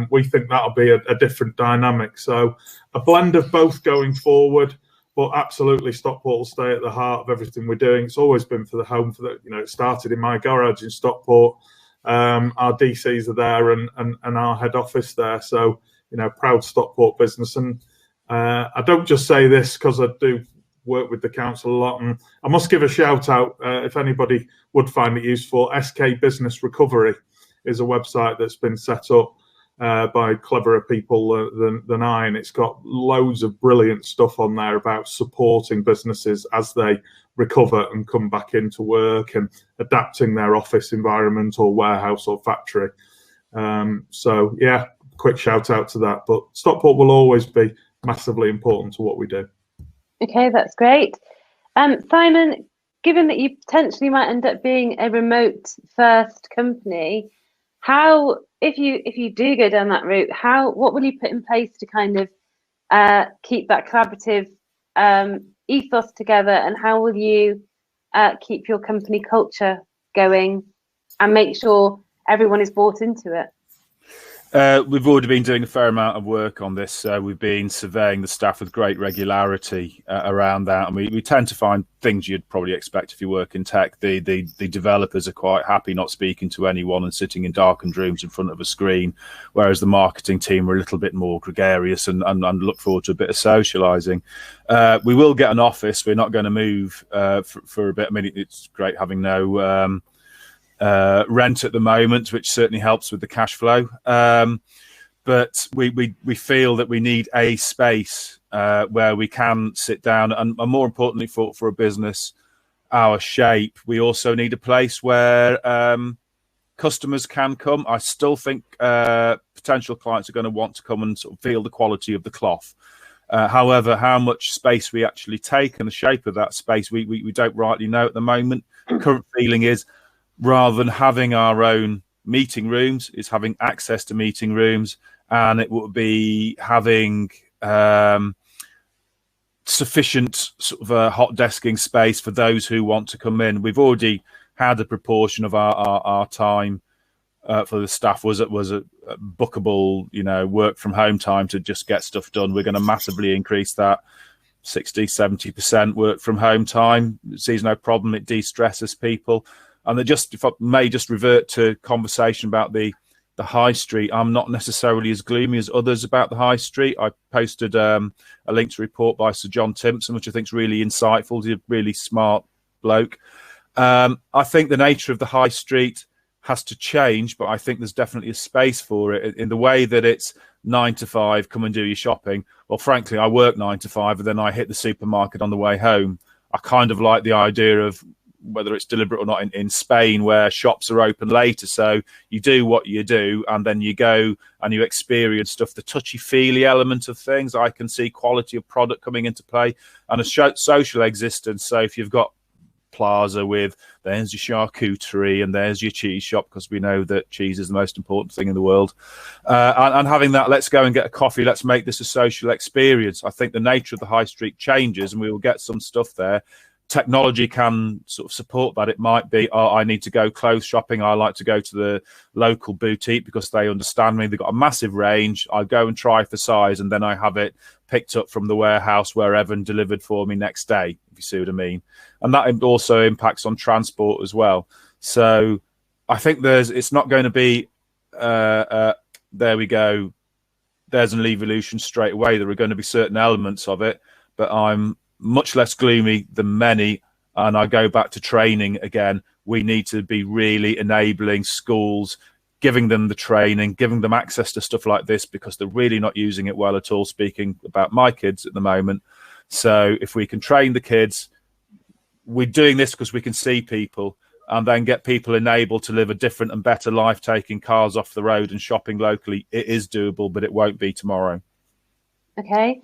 We think that'll be a different dynamic. So a blend of both going forward, but absolutely Stockport will stay at the heart of everything we're doing. It's always been for the home, for the, you know, it started in my garage in Stockport. Our DCs are there and our head office there. So, you know, proud Stockport business. And I don't just say this because I do work with the council a lot, and I must give a shout out if anybody would find it useful. SK Business Recovery is a website that's been set up by cleverer people than I, and it's got loads of brilliant stuff on there about supporting businesses as they recover and come back into work and adapting their office environment or warehouse or factory. So yeah, quick shout out to that. But Stockport will always be massively important to what we do. Okay, that's great. Simon, given that you potentially might end up being a remote first company, how, if you do go down that route, what will you put in place to kind of keep that collaborative ethos together, and how will you keep your company culture going and make sure everyone is bought into it? We've already been doing a fair amount of work on this. We've been surveying the staff with great regularity around that, and we tend to find things you'd probably expect if you work in tech. The developers are quite happy not speaking to anyone and sitting in darkened rooms in front of a screen, whereas the marketing team are a little bit more gregarious and look forward to a bit of socialising. We will get an office. We're not going to move for a bit. I mean, it's great having no rent at the moment, which certainly helps with the cash flow. But we feel that we need a space where we can sit down, and more importantly for a business our shape, we also need a place where customers can come. I still think potential clients are going to want to come and sort of feel the quality of the cloth. However, how much space we actually take and the shape of that space, we don't rightly know at the moment. Current feeling is, rather than having our own meeting rooms, is having access to meeting rooms, and it would be having sufficient sort of hot desking space for those who want to come in. We've already had a proportion of our time for the staff was a bookable, you know, work from home time to just get stuff done. We're going to massively increase that. 60-70% work from home time. It sees no problem. It de-stresses people. And just, if I may just revert to conversation about the high street, I'm not necessarily as gloomy as others about the high street. I posted a link to a report by Sir John Timpson, which I think is really insightful. He's a really smart bloke. I think the nature of the high street has to change, but I think there's definitely a space for it in the way that it's 9 to 5, come and do your shopping. Well, frankly, I work 9 to 5 and then I hit the supermarket on the way home. I kind of like the idea of, whether it's deliberate or not, in Spain, where shops are open later. So you do what you do and then you go and you experience stuff, the touchy-feely element of things. I can see quality of product coming into play and a social existence. So if you've got plaza with, there's your charcuterie and there's your cheese shop, because we know that cheese is the most important thing in the world, and having that, let's go and get a coffee, let's make this a social experience. I think the nature of the high street changes and we will get some stuff there. Technology can sort of support that. It might be, oh, I need to go clothes shopping, I like to go to the local boutique because they understand me, they've got a massive range, I go and try for size and then I have it picked up from the warehouse wherever and delivered for me next day, if you see what I mean. And that also impacts on transport as well. So I think it's not going to be there we go, there's an evolution straight away. There are going to be certain elements of it, but I'm much less gloomy than many. And I go back to training again. We need to be really enabling schools, giving them the training, giving them access to stuff like this, because they're really not using it well at all, speaking about my kids at the moment. So if we can train the kids, we're doing this because we can see people, and then get people enabled to live a different and better life, taking cars off the road and shopping locally. It is doable, but it won't be tomorrow. Okay.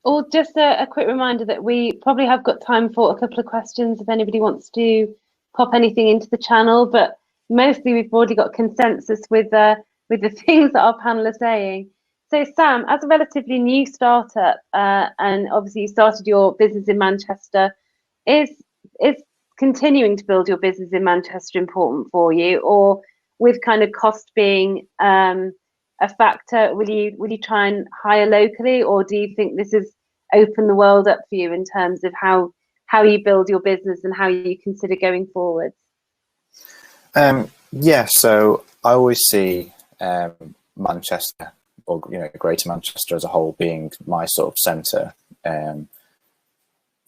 Or just a quick reminder that we probably have got time for a couple of questions if anybody wants to pop anything into the channel, but mostly we've already got consensus with the things that our panel are saying. So Sam, as a relatively new startup, and obviously you started your business in Manchester, is continuing to build your business in Manchester important for you, or with kind of cost being a factor, will you try and hire locally, or do you think this has opened the world up for you in terms of how you build your business and how you consider going forward? Yeah, so I always see Manchester, or Greater Manchester as a whole, being my sort of centre. A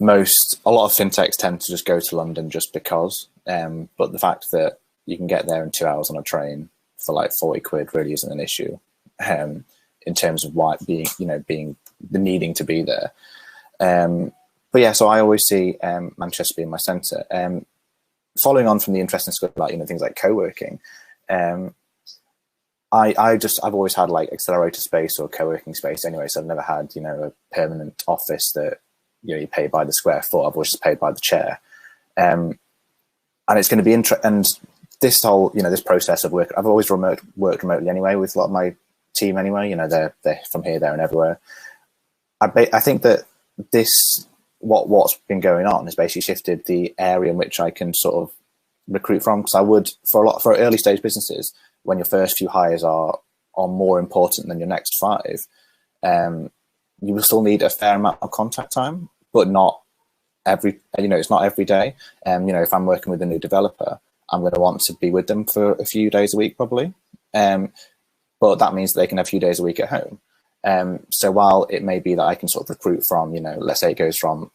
lot of fintechs tend to just go to London just because, but the fact that you can get there in 2 hours on a train for like 40 quid really isn't an issue, in terms of why being the needing to be there. But yeah, so I always see Manchester being my centre. Following on from the interesting stuff about things like co-working, I've always had like accelerator space or co-working space anyway, so I've never had a permanent office that you pay by the square foot. I've always just paid by the chair, and it's going to be and this whole this process of work, I've always worked remotely anyway with a lot of my team anyway. They're from here, there, and everywhere. I think that what's been going on has basically shifted the area in which I can sort of recruit from, because I would for early stage businesses, when your first few hires are more important than your next 5, you will still need a fair amount of contact time, but not it's not every day. If I'm working with a new developer, I'm going to want to be with them for a few days a week probably, but that means that they can have a few days a week at home. So while it may be that I can sort of recruit from, let's say it goes from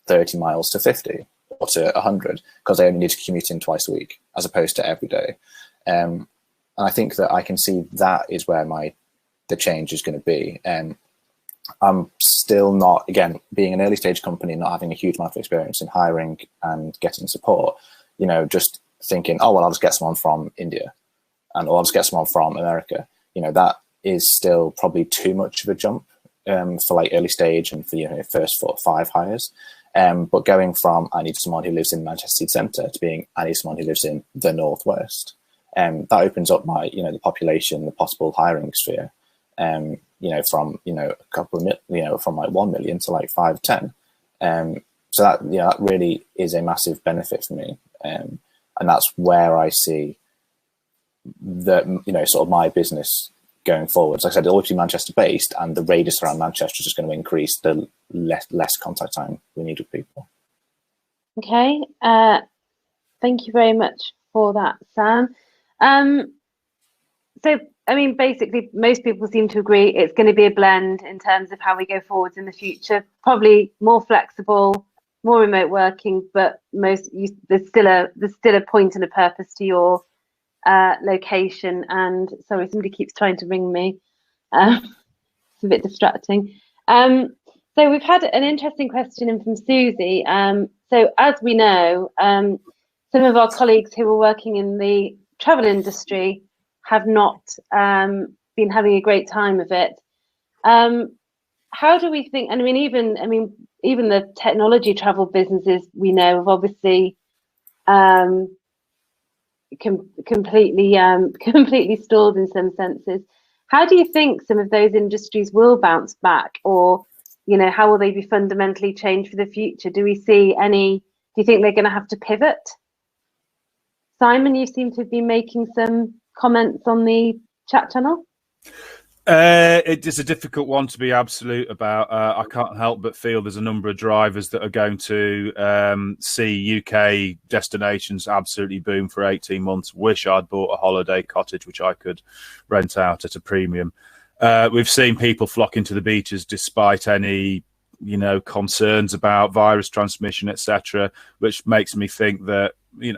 30 miles to 50 or to 100, because they only need to commute in twice a week as opposed to every day. And I think that I can see that is where the change is going to be. I'm still not, again, being an early stage company, not having a huge amount of experience in hiring and getting support, just thinking, oh, well, I'll just get someone from India or I'll just get someone from America. That is still probably too much of a jump for like early stage and for first 4 or 5 hires. But going from I need someone who lives in Manchester City Centre to being I need someone who lives in the Northwest, that opens up my the population, the possible hiring sphere. From a couple of from like 1 million to like 5, 10. So that really is a massive benefit for me, and that's where I see that sort of my business going forward. Like I said, it'll always be Manchester based, and the radius around Manchester is just going to increase. The less contact time we need with people. Okay, thank you very much for that, Sam. So, I mean, basically, most people seem to agree it's going to be a blend in terms of how we go forwards in the future. Probably more flexible, more remote working, but there's still a point and a purpose to your location. And sorry, somebody keeps trying to ring me. It's a bit distracting. So we've had an interesting question in from Susie. So as we know, some of our colleagues who are working in the travel industry have not been having a great time of it. How do we think? And I mean, even the technology travel businesses we know have obviously completely stalled in some senses. How do you think some of those industries will bounce back, or how will they be fundamentally changed for the future? Do we see any? Do you think they're going to have to pivot? Simon, you seem to be making some comments on the chat channel. It is a difficult one to be absolute about. I can't help but feel there's a number of drivers that are going to see UK destinations absolutely boom for 18 months. Wish I'd bought a holiday cottage, which I could rent out at a premium. We've seen people flocking to the beaches despite any, concerns about virus transmission, etc., which makes me think that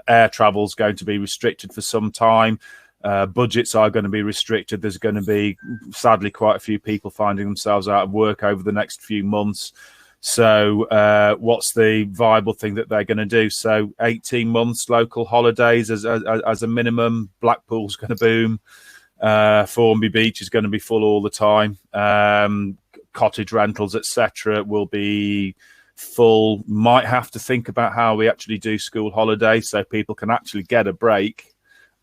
air travel is going to be restricted for some time. Budgets are going to be restricted. There's going to be, sadly, quite a few people finding themselves out of work over the next few months. So what's the viable thing that they're going to do? So 18 months local holidays as a minimum. Blackpool's going to boom. Formby Beach is going to be full all the time. Cottage rentals, etc., will be full. Might have to think about how we actually do school holidays so people can actually get a break.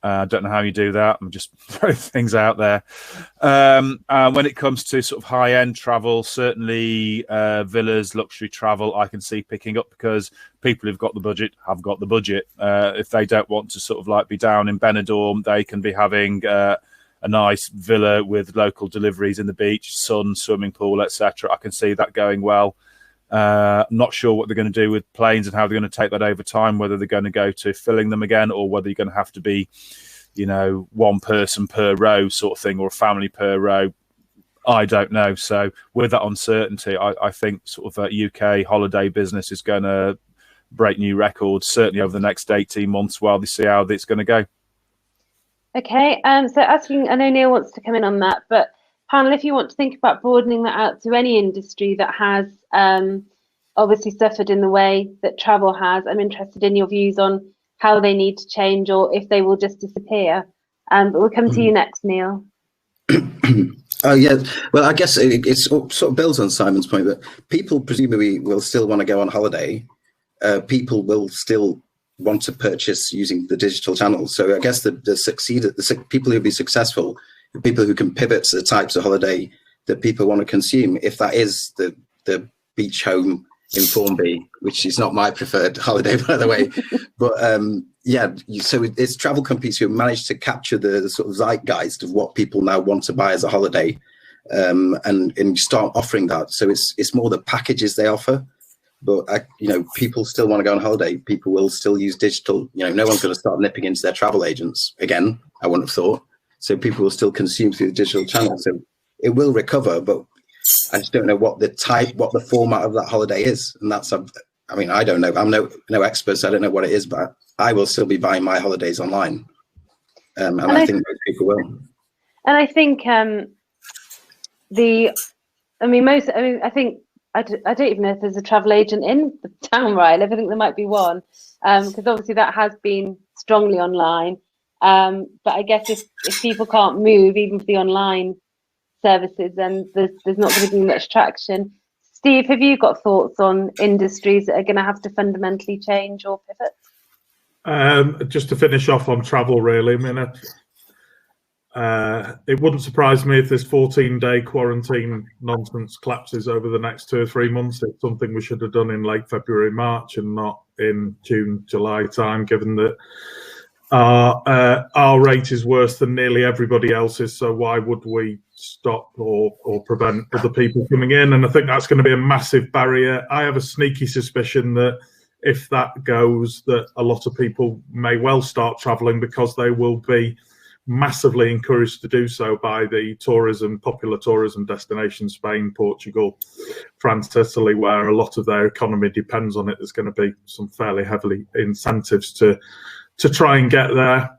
I don't know how you do that. I'm just throwing things out there. When it comes to sort of high-end travel, certainly villas, luxury travel, I can see picking up because people who've got the budget have got the budget. If they don't want to sort of like be down in Benidorm, they can be having a nice villa with local deliveries in the beach, sun, swimming pool, etc. I can see that going well. Not sure what they're going to do with planes and how they're going to take that over time, whether they're going to go to filling them again or whether you're going to have to be, one person per row sort of thing or a family per row. I don't know. So with that uncertainty, I think sort of UK holiday business is going to break new records, certainly over the next 18 months while they see how it's going to go. Okay, so asking, I know Neil wants to come in on that, but panel, if you want to think about broadening that out to any industry that has obviously suffered in the way that travel has, I'm interested in your views on how they need to change or if they will just disappear. But we'll come to you next, Neil. Oh, yeah. Well, I guess it sort of builds on Simon's point that people presumably will still want to go on holiday. People will still want to purchase using the digital channels. So I guess the people who'll be successful, the people who can pivot to the types of holiday that people want to consume, if that is the beach home in Formby, which is not my preferred holiday, by the way. But so it's travel companies who manage to capture the sort of zeitgeist of what people now want to buy as a holiday, and start offering that. So it's more the packages they offer. But people still want to go on holiday. People will still use digital. No one's going to start nipping into their travel agents again, I wouldn't have thought. So people will still consume through the digital channel. So it will recover, but I just don't know what the format of that holiday is. And that's, I don't know. I'm no expert, so I don't know what it is, but I will still be buying my holidays online. And I think most people will. And I think I don't even know if there's a travel agent in the town where I live. I think there might be one, because obviously that has been strongly online. But I guess if people can't move, even for the online services, then there's not going to be much traction. Steve, have you got thoughts on industries that are going to have to fundamentally change or pivot? Just to finish off on travel, really, it wouldn't surprise me if this 14-day quarantine nonsense collapses over the next 2 or 3 months. It's something we should have done in late February, March, and not in June, July time, given that our rate is worse than nearly everybody else's. So why would we stop or prevent other people coming in. And I think that's going to be a massive barrier. I have a sneaky suspicion that if that goes, that a lot of people may well start travelling, because they will be massively encouraged to do so by the popular tourism destinations, Spain, Portugal, France, Italy, where a lot of their economy depends on it. There's going to be some fairly heavily incentives to try and get there.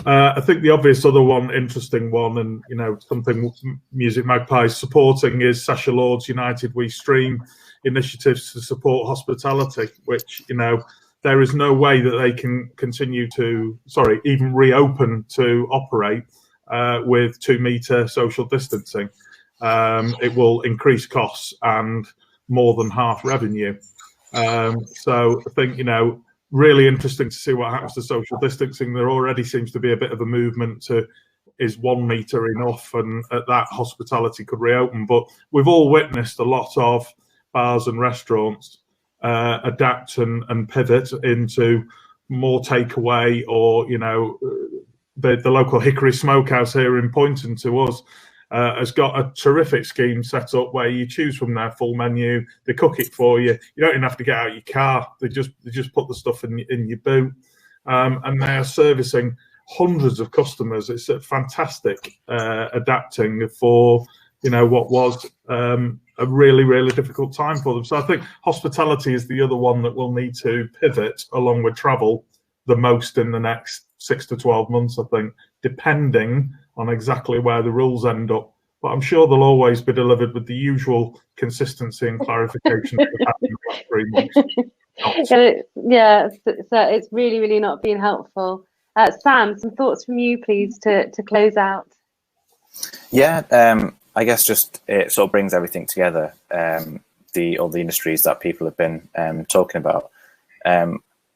I think the obvious other one, interesting one, and something Music Magpie is supporting, is Sasha Lord's United We Stream initiatives to support hospitality, which there is no way that they can continue to, even reopen to operate with 2 metre social distancing. It will increase costs and more than half revenue. So I think, really interesting to see what happens to social distancing. There already seems to be a bit of a movement to, is 1 metre enough? And at that, hospitality could reopen. But we've all witnessed a lot of bars and restaurants adapt and pivot into more takeaway, or the local Hickory Smokehouse here in Poynton to us has got a terrific scheme set up where you choose from their full menu. They cook it for you. You don't even have to get out your car. They just put the stuff in your boot, and they are servicing hundreds of customers. It's a fantastic adapting for what was a really, really difficult time for them. So I think hospitality is the other one that will need to pivot along with travel the most in the next 6 to 12 months, I think, depending on exactly where the rules end up. But I'm sure they'll always be delivered with the usual consistency and clarification that we've had in the last 3 months. Yeah, so it's really, really not been helpful. Sam, some thoughts from you, please, to close out. Yeah, I guess just it sort of brings everything together, all the industries that people have been talking about.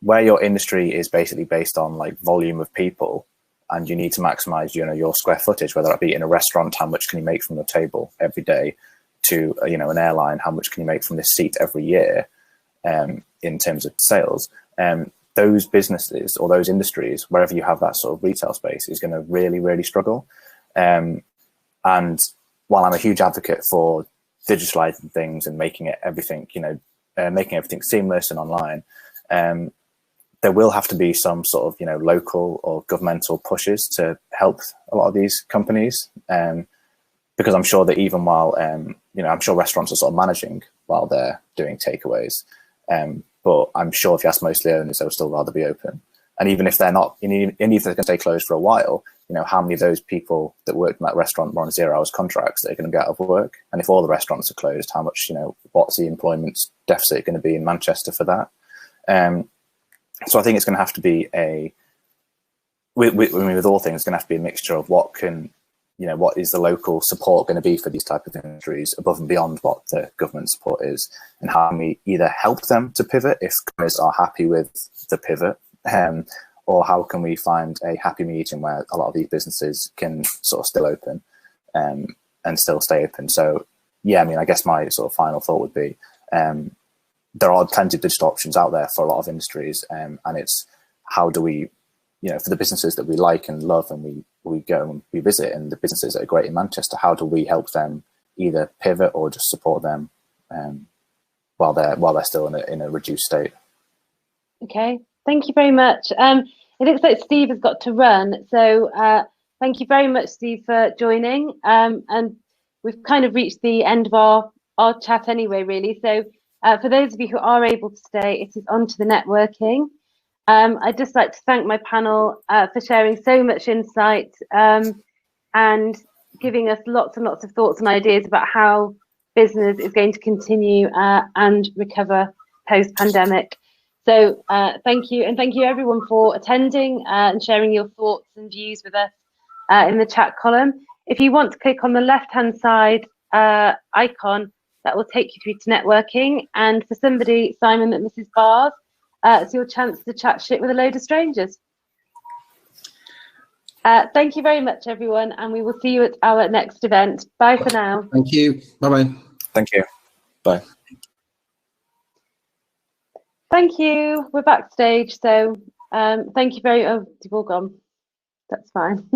Where your industry is basically based on like volume of people, and you need to maximize your square footage, whether that be in a restaurant, how much can you make from your table every day, to an airline, how much can you make from this seat every year, in terms of sales. Those businesses or those industries, wherever you have that sort of retail space, is going to really, really struggle. And while I'm a huge advocate for digitalizing things and making everything seamless and online, there will have to be some sort of local or governmental pushes to help a lot of these companies, because I'm sure that even while I'm sure restaurants are sort of managing while they're doing takeaways, but I'm sure if you ask most of the owners, they would still rather be open. And even if they're not, and even if they're going to stay closed for a while, how many of those people that worked in that restaurant were on 0 hours contracts that are going to get out of work? And if all the restaurants are closed, how much, what's the employment deficit going to be in Manchester for that? So I think it's going to have to be with all things, it's going to have to be a mixture of what is the local support going to be for these type of industries above and beyond what the government support is, and how can we either help them to pivot if companies are happy with the pivot, or how can we find a happy medium where a lot of these businesses can sort of still open and still stay open. So yeah, I guess my sort of final thought would be, there are plenty of digital options out there for a lot of industries, and it's how do we, for the businesses that we like and love and we go and we visit, and the businesses that are great in Manchester, how do we help them either pivot or just support them while they're still in a reduced state? Okay, thank you very much. It looks like Steve has got to run, so thank you very much, Steve, for joining. And we've kind of reached the end of our chat anyway, really. So for those of you who are able to stay, it is on to the networking. I'd just like to thank my panel for sharing so much insight and giving us lots and lots of thoughts and ideas about how business is going to continue and recover post-pandemic. So thank you, and thank you everyone for attending and sharing your thoughts and views with us in the chat column. If you want to click on the left-hand side icon, that will take you through to networking. And for somebody, Simon and Mrs. Bars, it's your chance to chat shit with a load of strangers. Thank you very much, everyone, and we will see you at our next event. Bye for now. Thank you. Bye-bye. Thank you. Bye. Thank you. We're backstage, so thank you very. Oh, you've all gone. That's fine.